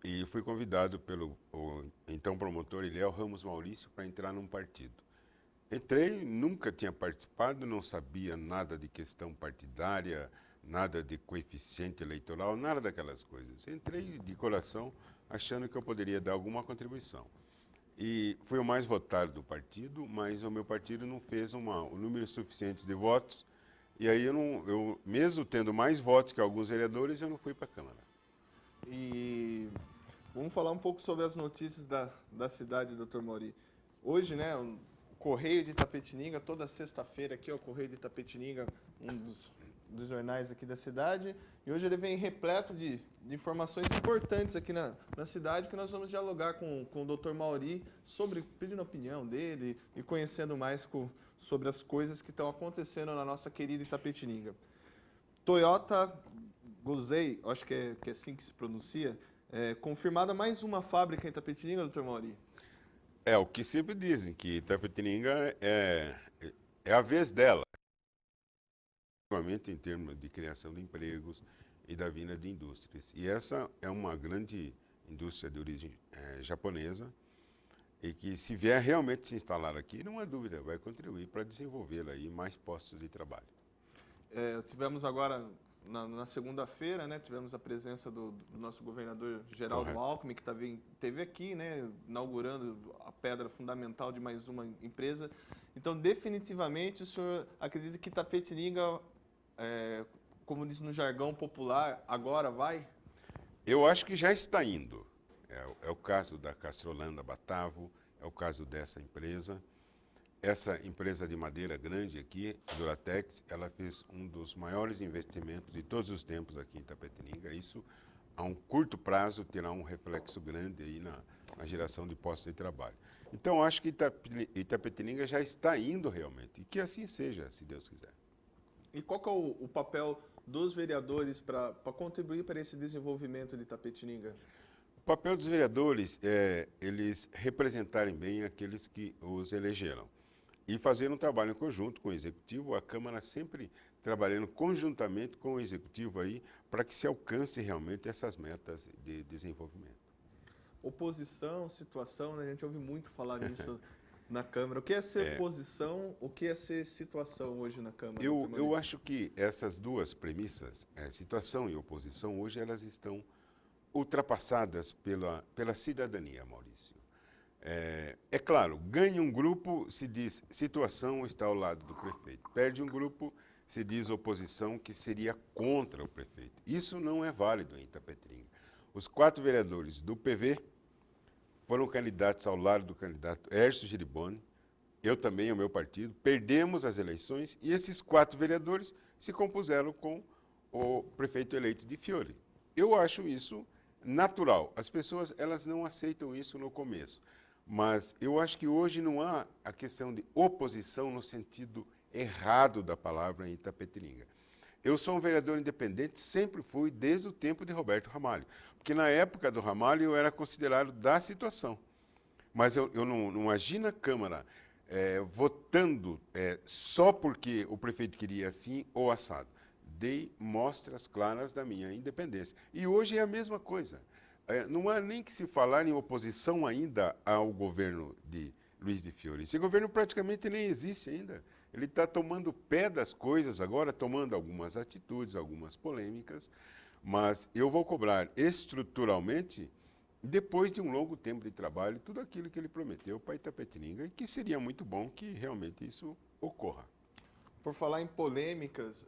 e fui convidado pelo então promotor Ilhéu Ramos Maurício para entrar num partido. Entrei, nunca tinha participado, não sabia nada de questão partidária, nada de coeficiente eleitoral, nada daquelas coisas. Entrei de coração achando que eu poderia dar alguma contribuição. E fui o mais votado do partido, mas o meu partido não fez um número suficiente de votos. E aí, eu mesmo tendo mais votos que alguns vereadores, eu não fui para a Câmara. E vamos falar um pouco sobre as notícias da cidade, Dr. Mauri. Hoje, né, o Correio de Itapetininga, toda sexta-feira aqui, o Correio de Itapetininga, um dos jornais aqui da cidade. E hoje ele vem repleto de informações importantes aqui na cidade, que nós vamos dialogar com o Dr. Mauri, pedindo a opinião dele e conhecendo mais sobre as coisas que estão acontecendo na nossa querida Itapetininga. Toyota Gozei, acho que é assim que se pronuncia, confirmada mais uma fábrica em Itapetininga, Dr. Mauri? É o que sempre dizem, que Itapetininga é a vez dela. Em termos de criação de empregos e da vinda de indústrias. E essa é uma grande indústria de origem japonesa e que, se vier realmente se instalar aqui, não há dúvida, vai contribuir para desenvolver aí mais postos de trabalho. Tivemos agora, na segunda-feira, né, tivemos a presença do nosso governador Geraldo Alckmin, que esteve aqui, né, inaugurando a pedra fundamental de mais uma empresa. Então, definitivamente, o senhor acredita que Itapetininga, como diz no jargão popular, agora vai? Eu acho que já está indo. É o caso da Castrolanda Batavo, é o caso dessa empresa. essa empresa de madeira grande aqui, Duratex, ela fez um dos maiores investimentos de todos os tempos aqui em Itapetininga. Isso, a um curto prazo, terá um reflexo grande aí na geração de postos de trabalho. Então, acho que Itapetininga já está indo realmente, e que assim seja, se Deus quiser. E qual que é o papel dos vereadores para contribuir para esse desenvolvimento de Itapetininga? O papel dos vereadores é eles representarem bem aqueles que os elegeram e fazer um trabalho em conjunto com o Executivo, a Câmara sempre trabalhando conjuntamente com o Executivo aí para que se alcance realmente essas metas de desenvolvimento. Oposição, situação, né? A gente ouve muito falar nisso na Câmara. O que é ser oposição, o que é ser situação hoje na Câmara? Eu acho que essas duas premissas, situação e oposição, hoje elas estão ultrapassadas pela cidadania, Maurício. É claro, ganha um grupo, se diz situação, está ao lado do prefeito. Perde um grupo, se diz oposição, que seria contra o prefeito. Isso não é válido em Itapetininga. Os 4 vereadores do PV foram candidatos ao lado do candidato Hércio Giriboni, eu também, o meu partido, perdemos as eleições e esses 4 vereadores se compuseram com o prefeito eleito de Fiore. Eu acho isso natural. As pessoas elas não aceitam isso no começo, mas eu acho que hoje não há a questão de oposição no sentido errado da palavra em Itapetininga. Eu sou um vereador independente, sempre fui, desde o tempo de Roberto Ramalho. Porque na época do Ramalho eu era considerado da situação. Mas eu não imagino a Câmara votando só porque o prefeito queria assim ou assado. Dei mostras claras da minha independência. E hoje é a mesma coisa. Não há nem que se falar em oposição ainda ao governo de Luiz de Fiore. Esse governo praticamente nem existe ainda. Ele está tomando pé das coisas agora, tomando algumas atitudes, algumas polêmicas, mas eu vou cobrar estruturalmente, depois de um longo tempo de trabalho, tudo aquilo que ele prometeu para Itapetininga, e que seria muito bom que realmente isso ocorra. Por falar em polêmicas,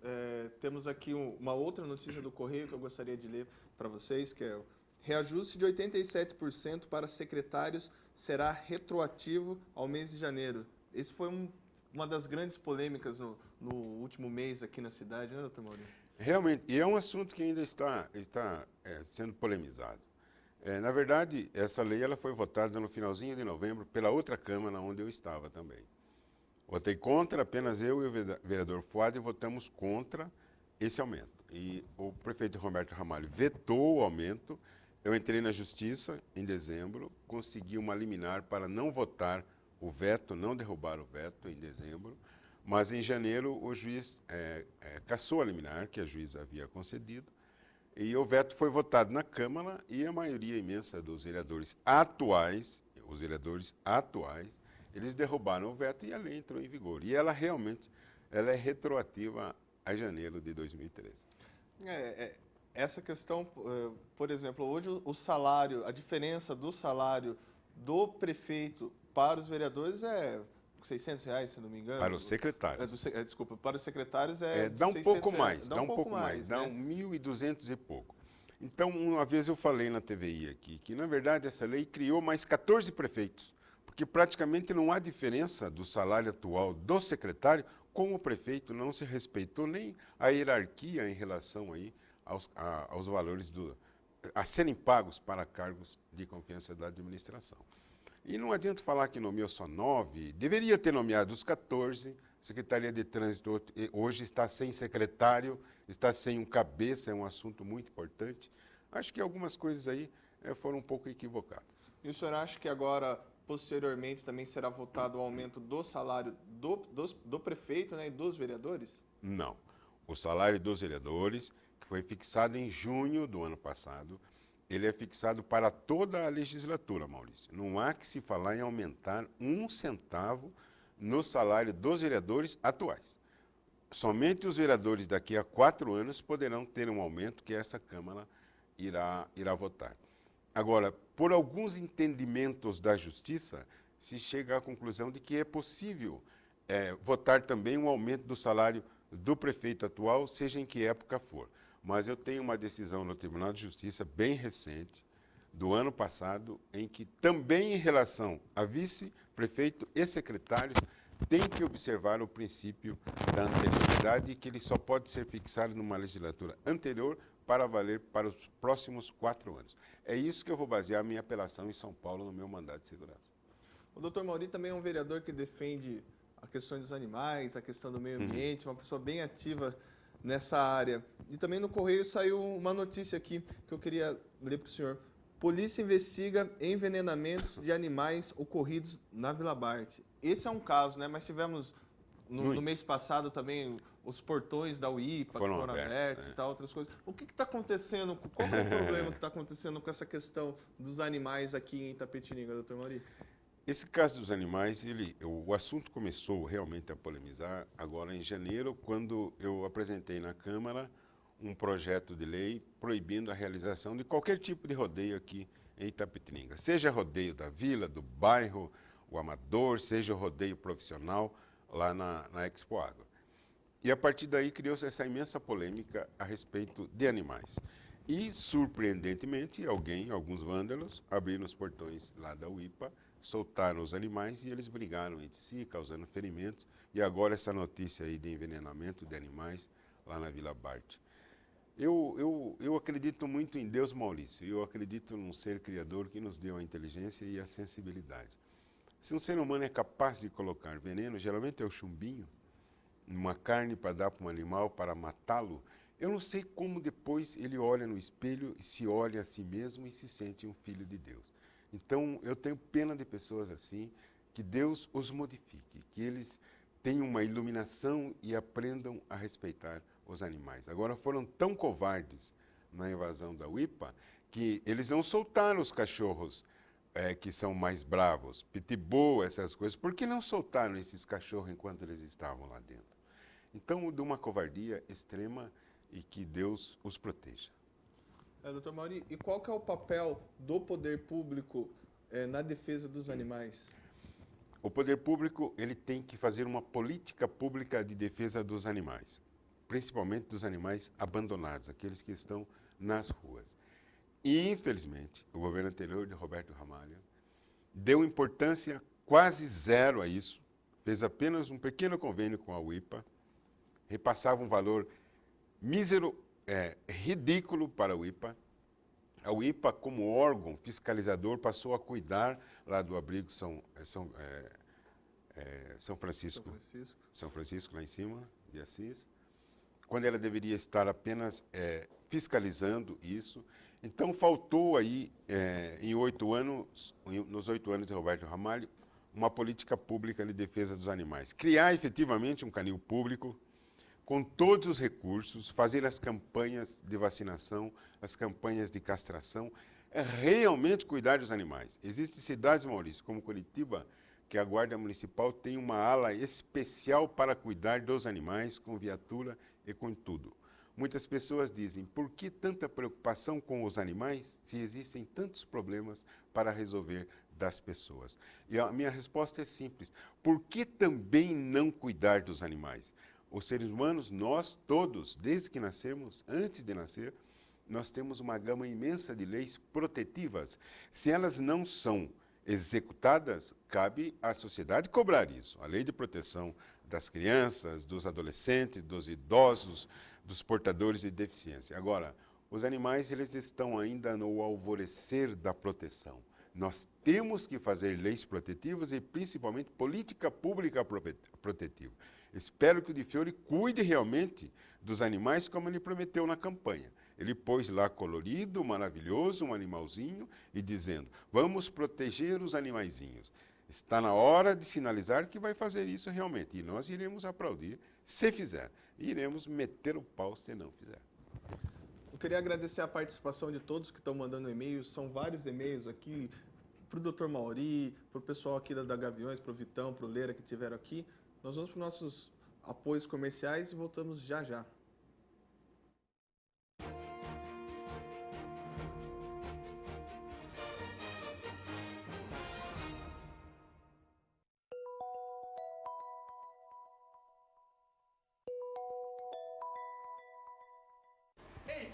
temos aqui uma outra notícia do Correio que eu gostaria de ler para vocês, que é o reajuste de 87% para secretários será retroativo ao mês de janeiro. Esse foi uma das grandes polêmicas no último mês aqui na cidade, né, doutor Maurinho? Realmente, e é um assunto que ainda está sendo polemizado. Na verdade, essa lei ela foi votada no finalzinho de novembro pela outra Câmara, onde eu estava também. Votei contra, apenas eu e o vereador Fuad votamos contra esse aumento. E o prefeito Roberto Ramalho vetou o aumento. Eu entrei na Justiça em dezembro, consegui uma liminar para não votar o veto, não derrubar o veto em dezembro, mas em janeiro o juiz cassou a liminar que a juíza havia concedido e o veto foi votado na Câmara e a maioria imensa dos vereadores atuais, eles derrubaram o veto e a lei entrou em vigor. E ela realmente é retroativa a janeiro de 2013. Essa questão, por exemplo, hoje o salário, a diferença do salário do prefeito para os vereadores é R$600, se não me engano. Para os secretários. Desculpa, para os secretários dá um pouco mais, dá um pouco mais, né? Dá 1.200 e pouco. Então, uma vez eu falei na TVI aqui, que na verdade essa lei criou mais 14 prefeitos, porque praticamente não há diferença do salário atual do secretário com o prefeito, não se respeitou nem a hierarquia em relação aí aos valores a serem pagos para cargos de confiança da administração. E não adianta falar que nomeou só 9, deveria ter nomeado os 14, Secretaria de Trânsito hoje está sem secretário, está sem um cabeça, é um assunto muito importante. Acho que algumas coisas aí foram um pouco equivocadas. E o senhor acha que agora, posteriormente, também será votado o aumento do salário do prefeito, né, e dos vereadores? Não. O salário dos vereadores, que foi fixado em junho do ano passado, ele é fixado para toda a legislatura, Maurício. Não há que se falar em aumentar 1 centavo no salário dos vereadores atuais. Somente os vereadores daqui a 4 anos poderão ter um aumento que essa Câmara irá votar. Agora, por alguns entendimentos da Justiça, se chega à conclusão de que é possível votar também um aumento do salário do prefeito atual, seja em que época for. Mas eu tenho uma decisão no Tribunal de Justiça bem recente, do ano passado, em que também em relação a vice, prefeito e secretários, tem que observar o princípio da anterioridade, que ele só pode ser fixado numa legislatura anterior para valer para os próximos 4 anos. É isso que eu vou basear a minha apelação em São Paulo no meu mandato de segurança. O doutor Mauri também é um vereador que defende a questão dos animais, a questão do meio ambiente, uma pessoa bem ativa nessa área. E também no Correio saiu uma notícia aqui que eu queria ler para o senhor. Polícia investiga envenenamentos de animais ocorridos na Vila Bart. Esse é um caso, né? Mas tivemos no mês passado também os portões da UIPA foram abertos e tal, outras coisas. O que está acontecendo? Qual é o problema que está acontecendo com essa questão dos animais aqui em Itapetininga, doutor Mauri? Esse caso dos animais, o assunto começou realmente a polemizar agora em janeiro, quando eu apresentei na Câmara um projeto de lei proibindo a realização de qualquer tipo de rodeio aqui em Itapetininga. Seja rodeio da vila, do bairro, o amador, seja o rodeio profissional lá na Expo Água. E a partir daí criou-se essa imensa polêmica a respeito de animais. E, surpreendentemente, alguns vândalos, abriram os portões lá da UIPA, soltaram os animais e eles brigaram entre si, causando ferimentos. E agora essa notícia aí de envenenamento de animais lá na Vila Bart. Eu acredito muito em Deus, Maurício. Eu acredito num ser criador que nos deu a inteligência e a sensibilidade. Se um ser humano é capaz de colocar veneno, geralmente é o chumbinho, numa carne para dar para um animal, para matá-lo, eu não sei como depois ele olha no espelho e se olha a si mesmo e se sente um filho de Deus. Então, eu tenho pena de pessoas assim, que Deus os modifique, que eles tenham uma iluminação e aprendam a respeitar os animais. Agora, foram tão covardes na invasão da UIPA que eles não soltaram os cachorros que são mais bravos, pitbull, essas coisas. Por que não soltaram esses cachorros enquanto eles estavam lá dentro? Então, de uma covardia extrema e que Deus os proteja. Doutor Mauri, e qual que é o papel do poder público na defesa dos animais? O poder público ele tem que fazer uma política pública de defesa dos animais, principalmente dos animais abandonados, aqueles que estão nas ruas. E, infelizmente, o governo anterior de Roberto Ramalho deu importância quase zero a isso, fez apenas um pequeno convênio com a UIPA, repassava um valor mísero, ridículo para a UIPA. A UIPA, como órgão fiscalizador, passou a cuidar lá do abrigo São Francisco, lá em cima, de Assis, quando ela deveria estar apenas fiscalizando isso. Então, faltou aí, nos 8 anos de Roberto Ramalho, uma política pública de defesa dos animais. Criar efetivamente um canil público, com todos os recursos, fazer as campanhas de vacinação, as campanhas de castração, realmente cuidar dos animais. Existem cidades, Maurício, como Curitiba, que a Guarda Municipal tem uma ala especial para cuidar dos animais, com viatura e com tudo. Muitas pessoas dizem, por que tanta preocupação com os animais se existem tantos problemas para resolver das pessoas? E a minha resposta é simples, por que também não cuidar dos animais? Os seres humanos, nós todos, desde que nascemos, antes de nascer, nós temos uma gama imensa de leis protetivas. Se elas não são executadas, cabe à sociedade cobrar isso. A lei de proteção das crianças, dos adolescentes, dos idosos, dos portadores de deficiência. Agora, os animais eles estão ainda no alvorecer da proteção. Nós temos que fazer leis protetivas e, principalmente, política pública protetiva. Espero que o Di Fiore cuide realmente dos animais como ele prometeu na campanha. Ele pôs lá colorido, maravilhoso, um animalzinho e dizendo, vamos proteger os animaizinhos. Está na hora de sinalizar que vai fazer isso realmente. E nós iremos aplaudir se fizer. E iremos meter o pau se não fizer. Eu queria agradecer a participação de todos que estão mandando e-mails. São vários e-mails aqui para o Dr. Mauri, para o pessoal aqui da Gaviões, para o Vitão, para o Leira que estiveram aqui. Nós vamos para os nossos apoios comerciais e voltamos já já. Ei,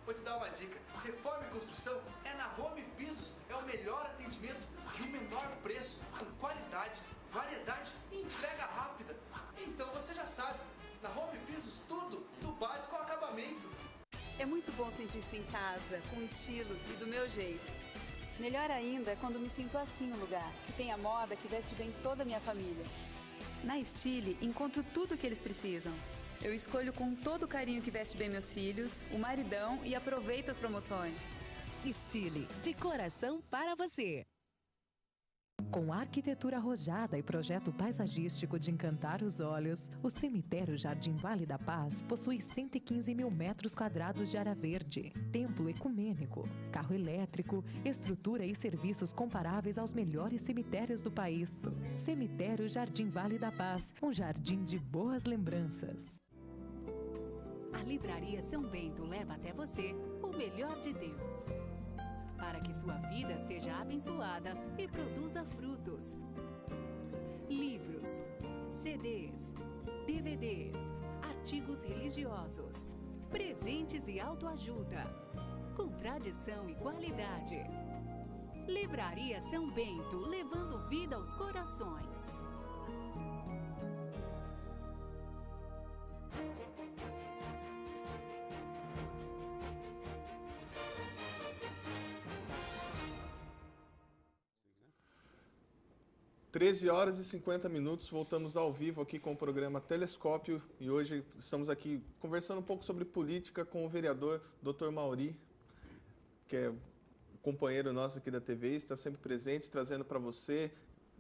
vou te dar uma dica. Reforma e construção é na Home Pisos. É o melhor atendimento e o menor preço, com qualidade, variedade e entrega rápida. bom sentir-se em casa, com estilo e do meu jeito. Melhor ainda quando me sinto assim no lugar, que tem a moda que veste bem toda a minha família. Na Estile, encontro tudo o que eles precisam. Eu escolho com todo o carinho que veste bem meus filhos, o maridão e aproveito as promoções. Estile, de coração para você. Com arquitetura arrojada e projeto paisagístico de encantar os olhos, o cemitério Jardim Vale da Paz possui 115 mil metros quadrados de área verde, templo ecumênico, carro elétrico, estrutura e serviços comparáveis aos melhores cemitérios do país. Cemitério Jardim Vale da Paz, um jardim de boas lembranças. A Livraria São Bento leva até você o melhor de Deus, para que sua vida seja abençoada e produza frutos. Livros, CDs, DVDs, artigos religiosos, presentes e autoajuda, com tradição e qualidade. Livraria São Bento, levando vida aos corações. Às 13h50, voltamos ao vivo aqui com o programa Telescópio e hoje estamos aqui conversando um pouco sobre política com o vereador Dr. Mauri, que é companheiro nosso aqui da TV, está sempre presente, trazendo para você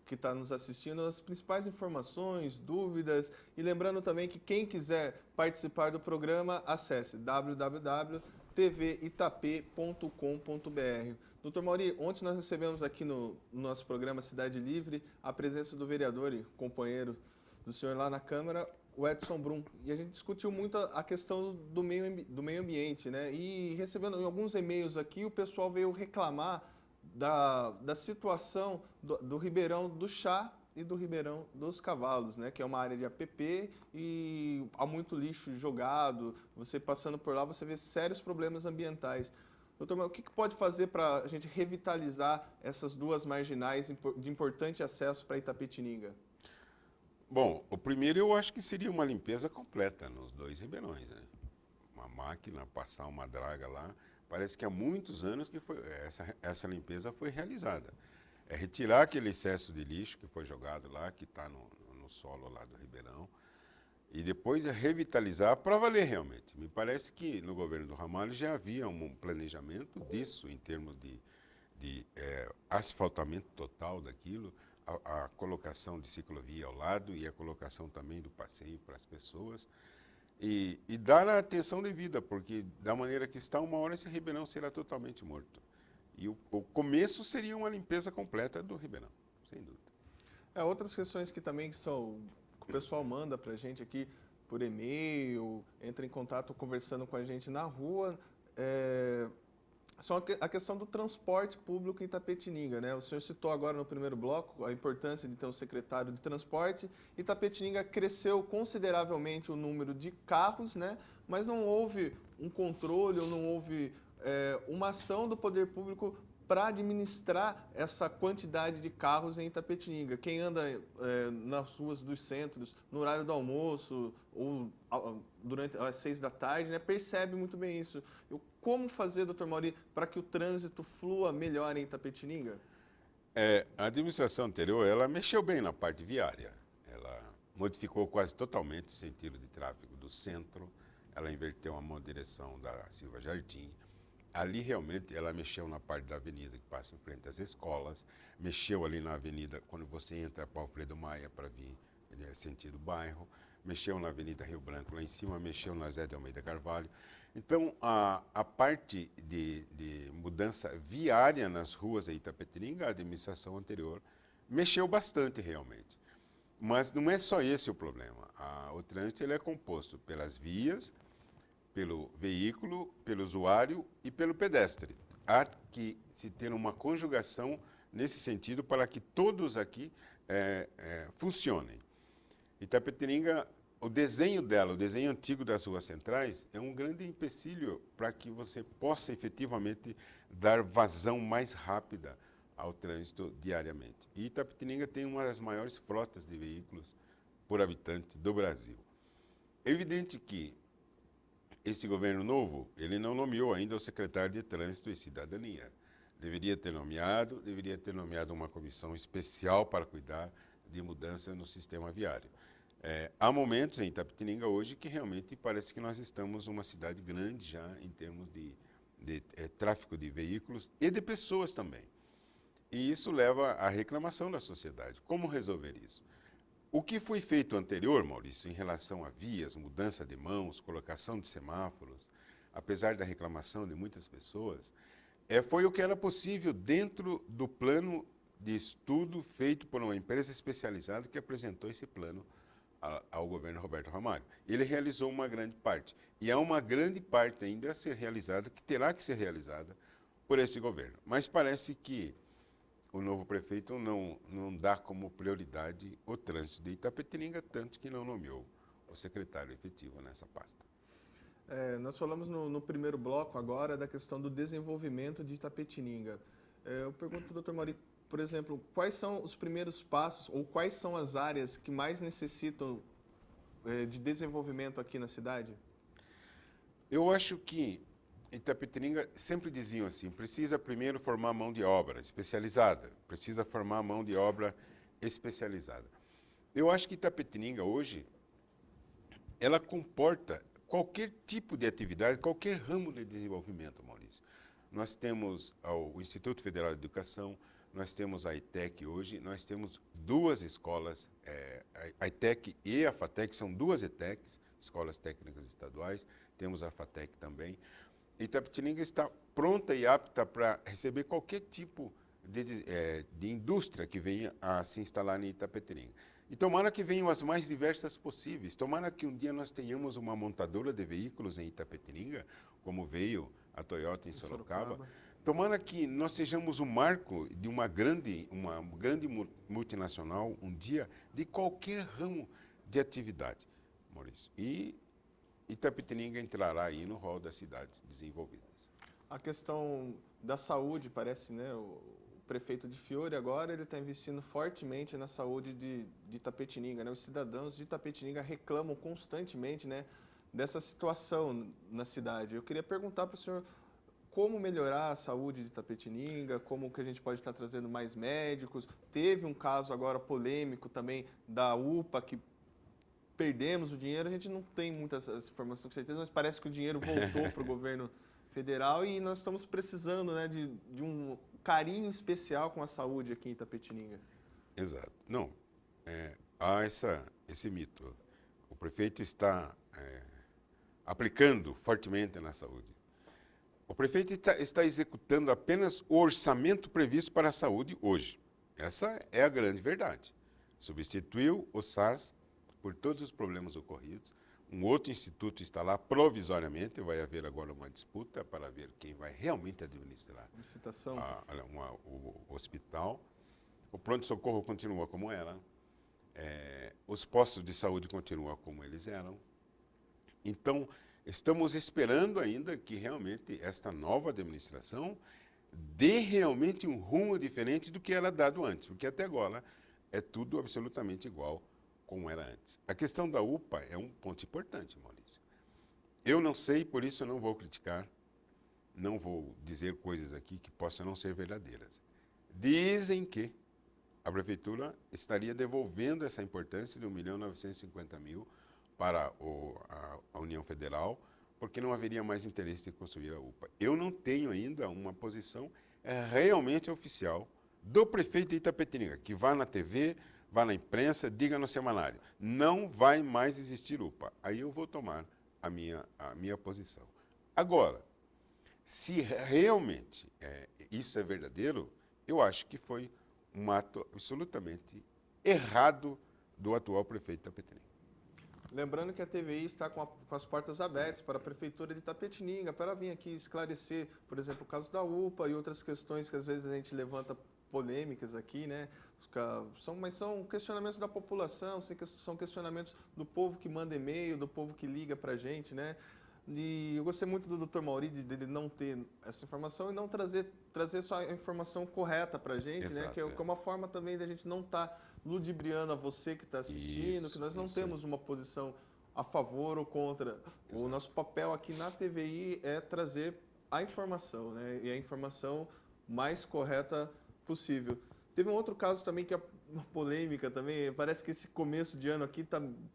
que está nos assistindo as principais informações, dúvidas e lembrando também que quem quiser participar do programa, acesse www.tvitap.com.br. Doutor Mauri, ontem nós recebemos aqui no nosso programa Cidade Livre a presença do vereador e companheiro do senhor lá na Câmara, o Edson Brum. E a gente discutiu muito a questão do meio ambiente, né? E recebendo alguns e-mails aqui, o pessoal veio reclamar da situação do Ribeirão do Chá e do Ribeirão dos Cavalos, né? Que é uma área de APP e há muito lixo jogado. Você passando por lá, você vê sérios problemas ambientais. Doutor, o que pode fazer para a gente revitalizar essas duas marginais de importante acesso para Itapetininga? Bom, o primeiro eu acho que seria uma limpeza completa nos dois ribeirões, né? Uma máquina, passar uma draga lá. Parece que há muitos anos que essa limpeza foi realizada. É retirar aquele excesso de lixo que foi jogado lá, que está no solo lá do Ribeirão, e depois é revitalizar para valer realmente. Me parece que no governo do Ramalho já havia um planejamento disso, em termos de asfaltamento total daquilo, a colocação de ciclovia ao lado e a colocação também do passeio para as pessoas. E dar a atenção devida, porque da maneira que está, uma hora esse Ribeirão será totalmente morto. E o começo seria uma limpeza completa do Ribeirão, sem dúvida. Outras questões que também são... o pessoal manda para a gente aqui por e-mail, entra em contato conversando com a gente na rua, só a questão do transporte público em Itapetininga, né? O senhor citou agora no primeiro bloco a importância de ter um secretário de transporte. Itapetininga cresceu consideravelmente o número de carros, né? Mas não houve um controle ou não houve uma ação do poder público para administrar essa quantidade de carros em Itapetininga. Quem anda nas ruas dos centros, no horário do almoço ou durante as 6 da tarde, né, percebe muito bem isso. Como fazer, doutor Mauri, para que o trânsito flua melhor em Itapetininga? A administração anterior, ela mexeu bem na parte viária. Ela modificou quase totalmente o sentido de tráfego do centro. Ela inverteu uma direção da Silva Jardim. Ali, realmente, ela mexeu na parte da avenida que passa em frente às escolas, mexeu ali na avenida, quando você entra para Alfredo Maia para vir sentido bairro, mexeu na Avenida Rio Branco lá em cima, mexeu na Zé de Almeida Carvalho. Então, a parte de mudança viária nas ruas de Itapetininga, a administração anterior mexeu bastante realmente. Mas não é só esse o problema. O trânsito ele é composto pelas vias, pelo veículo, pelo usuário e pelo pedestre. Há que se ter uma conjugação nesse sentido para que todos aqui funcionem. Itapetininga, o desenho dela, o desenho antigo das ruas centrais, é um grande empecilho para que você possa efetivamente dar vazão mais rápida ao trânsito diariamente. E Itapetininga tem uma das maiores frotas de veículos por habitante do Brasil. É evidente que Esse governo novo, ele não nomeou ainda o secretário de Trânsito e Cidadania. Deveria ter nomeado uma comissão especial para cuidar de mudança no sistema viário. Há momentos em Itapetininga hoje que realmente parece que nós estamos uma cidade grande já em termos de tráfego de veículos e de pessoas também. E isso leva à reclamação da sociedade. Como resolver isso? O que foi feito anterior, Maurício, em relação a vias, mudança de mãos, colocação de semáforos, apesar da reclamação de muitas pessoas, foi o que era possível dentro do plano de estudo feito por uma empresa especializada que apresentou esse plano ao governo Roberto Ramalho. Ele realizou uma grande parte. E há uma grande parte ainda a ser realizada, que terá que ser realizada por esse governo. Mas parece que o novo prefeito não dá como prioridade o trânsito de Itapetininga, tanto que não nomeou o secretário efetivo nessa pasta. Nós falamos no primeiro bloco agora da questão do desenvolvimento de Itapetininga. Eu pergunto para o Dr. Mauri, por exemplo, quais são os primeiros passos ou quais são as áreas que mais necessitam de desenvolvimento aqui na cidade? Eu acho que Itapetininga sempre diziam assim, precisa primeiro formar mão de obra especializada, precisa formar mão de obra especializada. Eu acho que Itapetininga hoje, ela comporta qualquer tipo de atividade, qualquer ramo de desenvolvimento, Maurício. Nós temos o Instituto Federal de Educação, nós temos a ITEC hoje, nós temos duas escolas, a ITEC e a FATEC, são duas ETECs, Escolas Técnicas Estaduais, temos a FATEC também. Itapetininga está pronta e apta para receber qualquer tipo de indústria que venha a se instalar em Itapetininga. E tomara que venham as mais diversas possíveis. Tomara que um dia nós tenhamos uma montadora de veículos em Itapetininga, como veio a Toyota em Sorocaba. Tomara que nós sejamos um marco de uma grande multinacional, um dia, de qualquer ramo de atividade, Maurício. E Itapetininga entrará aí no rol das cidades desenvolvidas. A questão da saúde, parece, né? O prefeito de Fiore agora ele está investindo fortemente na saúde de Itapetininga, né? Os cidadãos de Itapetininga reclamam constantemente, né, dessa situação na cidade. Eu queria perguntar para o senhor como melhorar a saúde de Itapetininga, como que a gente pode estar trazendo mais médicos. Teve um caso agora polêmico também da UPA, que perdemos o dinheiro, a gente não tem muitas informações com certeza, mas parece que o dinheiro voltou para o governo federal e nós estamos precisando, né, de um carinho especial com a saúde aqui em Itapetininga. Exato. Não, há esse mito. O prefeito está aplicando fortemente na saúde. O prefeito está executando apenas o orçamento previsto para a saúde hoje. Essa é a grande verdade. Substituiu o SAS por todos os problemas ocorridos. Um outro instituto está lá provisoriamente, vai haver agora uma disputa para ver quem vai realmente administrar o hospital. O pronto-socorro continua como era, os postos de saúde continuam como eles eram. Então, estamos esperando ainda que realmente esta nova administração dê realmente um rumo diferente do que era dado antes, porque até agora é tudo absolutamente igual como era antes. A questão da UPA é um ponto importante, Maurício. Eu não sei, por isso eu não vou criticar, não vou dizer coisas aqui que possam não ser verdadeiras. Dizem que a Prefeitura estaria devolvendo essa importância de R$1.950.000 para a União Federal, porque não haveria mais interesse em construir a UPA. Eu não tenho ainda uma posição realmente oficial do prefeito de Itapetininga, que vá na TV, vá na imprensa, diga no semanário, não vai mais existir UPA. Aí eu vou tomar a minha posição. Agora, se realmente isso é verdadeiro, eu acho que foi um ato absolutamente errado do atual prefeito de Itapetininga. Lembrando que a TVI está com as portas abertas para a Prefeitura de Itapetininga, para vir aqui esclarecer, por exemplo, o caso da UPA e outras questões que às vezes a gente levanta polêmicas aqui, né? Mas são questionamentos da população, são questionamentos do povo que manda e-mail, do povo que liga para a gente, né? E eu gostei muito do Dr. Mauri, dele não ter essa informação e não trazer só a informação correta para a gente, exato, né? Que é uma forma também da gente não estar ludibriando a você que está assistindo, que nós não temos uma posição a favor ou contra. Exato. O nosso papel aqui na TVI é trazer a informação, né? E a informação mais correta possível. Teve um outro caso também que é uma polêmica também. Parece que esse começo de ano aqui,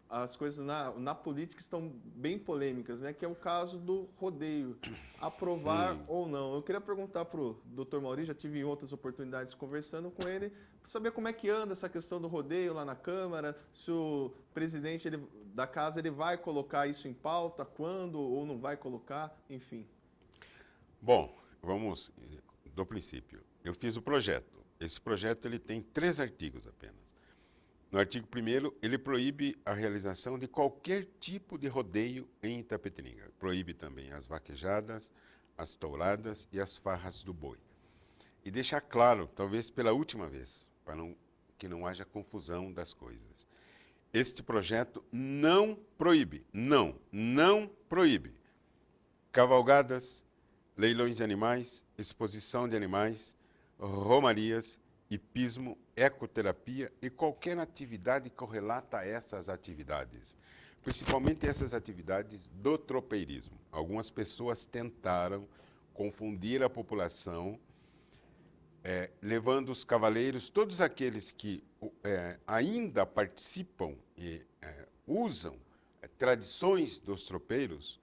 as coisas na política estão bem polêmicas, né? Que é o caso do rodeio. Aprovar ou não. Eu queria perguntar para o Dr. Mauri, já tive em outras oportunidades conversando com ele, para saber como é que anda essa questão do rodeio lá na Câmara, se o presidente da casa ele vai colocar isso em pauta, quando ou não vai colocar, enfim. Bom, vamos do princípio. Eu fiz o projeto. Esse projeto ele tem 3 artigos apenas. No artigo 1º, ele proíbe a realização de qualquer tipo de rodeio em Itapetininga. Proíbe também as vaquejadas, as touradas e as farras do boi. E deixar claro, talvez pela última vez, para que não haja confusão das coisas. Este projeto não proíbe, não proíbe cavalgadas, leilões de animais, exposição de animais, romarias, hipismo, ecoterapia e qualquer atividade correlata a essas atividades, principalmente essas atividades do tropeirismo. Algumas pessoas tentaram confundir a população, levando os cavaleiros, todos aqueles que ainda participam e usam tradições dos tropeiros,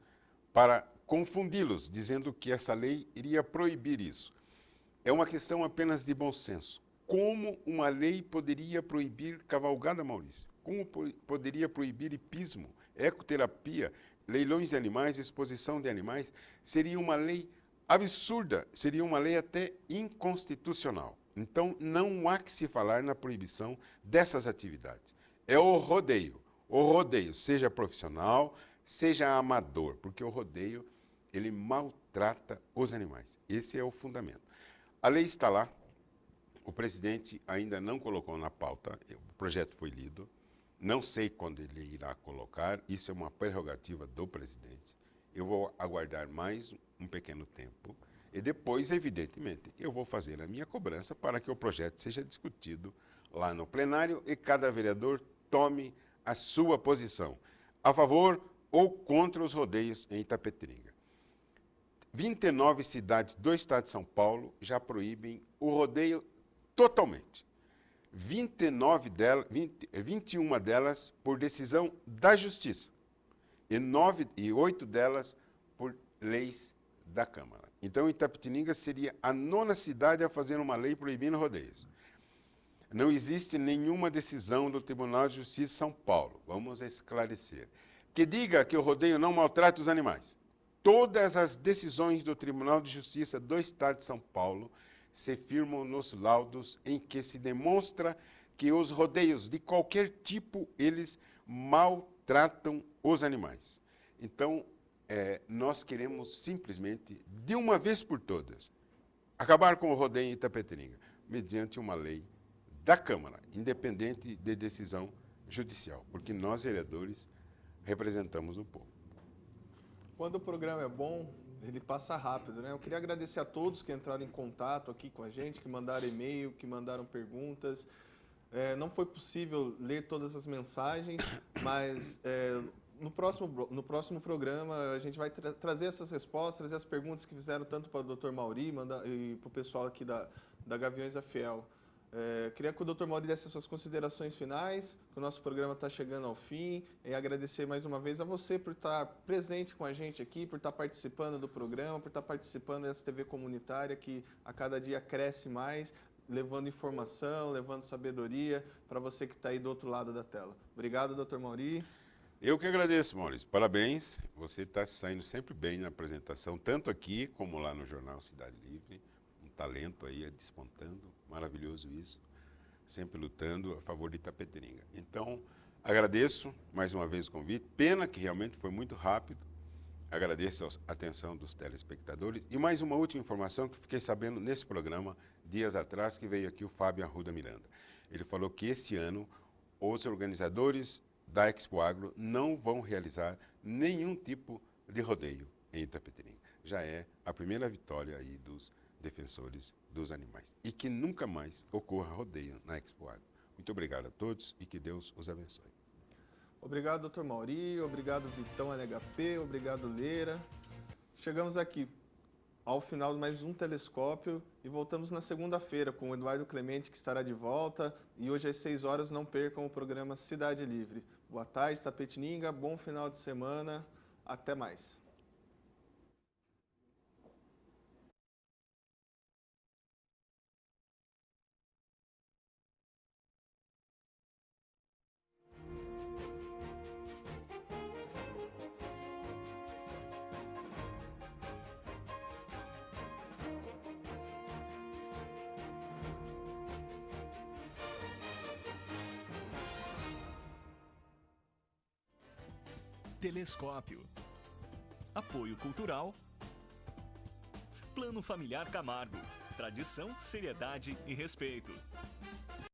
para confundi-los, dizendo que essa lei iria proibir isso. É uma questão apenas de bom senso. Como uma lei poderia proibir cavalgada, Maurício? Como poderia proibir hipismo, ecoterapia, leilões de animais, exposição de animais? Seria uma lei absurda, seria uma lei até inconstitucional. Então, não há que se falar na proibição dessas atividades. É o rodeio, seja profissional, seja amador, porque o rodeio, ele maltrata os animais. Esse é o fundamento. A lei está lá, o presidente ainda não colocou na pauta, o projeto foi lido, não sei quando ele irá colocar, isso é uma prerrogativa do presidente. Eu vou aguardar mais um pequeno tempo e depois, evidentemente, eu vou fazer a minha cobrança para que o projeto seja discutido lá no plenário e cada vereador tome a sua posição, a favor ou contra os rodeios em Itapetininga. 29 cidades do estado de São Paulo já proíbem o rodeio totalmente. 21 delas por decisão da Justiça e 8 delas por leis da Câmara. Então, Itapetininga seria a 9ª cidade a fazer uma lei proibindo rodeios. Não existe nenhuma decisão do Tribunal de Justiça de São Paulo, vamos esclarecer, que diga que o rodeio não maltrata os animais. Todas as decisões do Tribunal de Justiça do Estado de São Paulo se firmam nos laudos em que se demonstra que os rodeios de qualquer tipo, eles maltratam os animais. Então, nós queremos simplesmente, de uma vez por todas, acabar com o rodeio em Itapetininga, mediante uma lei da Câmara, independente de decisão judicial, porque nós, vereadores, representamos o povo. Quando o programa é bom, ele passa rápido, né? Eu queria agradecer a todos que entraram em contato aqui com a gente, que mandaram e-mail, que mandaram perguntas. Não foi possível ler todas as mensagens, mas no próximo programa a gente vai trazer essas respostas e as perguntas que fizeram tanto para o Dr. Mauri e para o pessoal aqui da Gaviões da Fiel. Queria que o Dr. Mauri desse as suas considerações finais, que o nosso programa está chegando ao fim, e agradecer mais uma vez a você por estar presente com a gente aqui, por estar participando do programa, por estar participando dessa TV comunitária que a cada dia cresce mais, levando informação, levando sabedoria para você que está aí do outro lado da tela. Obrigado, Dr. Mauri. Eu que agradeço, Maurício. Parabéns. Você está saindo sempre bem na apresentação, tanto aqui como lá no Jornal Cidade Livre. Um talento aí despontando. Maravilhoso isso. Sempre lutando a favor de Itapetininga. Então, agradeço mais uma vez o convite. Pena que realmente foi muito rápido. Agradeço a atenção dos telespectadores. E mais uma última informação que fiquei sabendo nesse programa, dias atrás, que veio aqui o Fábio Arruda Miranda. Ele falou que esse ano os organizadores da Expo Agro não vão realizar nenhum tipo de rodeio em Itapetininga. Já é a primeira vitória aí dos defensores dos animais. E que nunca mais ocorra rodeio na Expo Agro. Muito obrigado a todos e que Deus os abençoe. Obrigado, Dr. Mauri, obrado, Vitão LHP, obrigado, Leira. Chegamos aqui ao final de mais um Telescópio e voltamos na segunda-feira com o Eduardo Clemente, que estará de volta. E hoje às 6 horas não percam o programa Cidade Livre. Boa tarde, Tapetininga, bom final de semana, até mais. Telescópio. Apoio Cultural. Plano Familiar Camargo. Tradição, seriedade e respeito.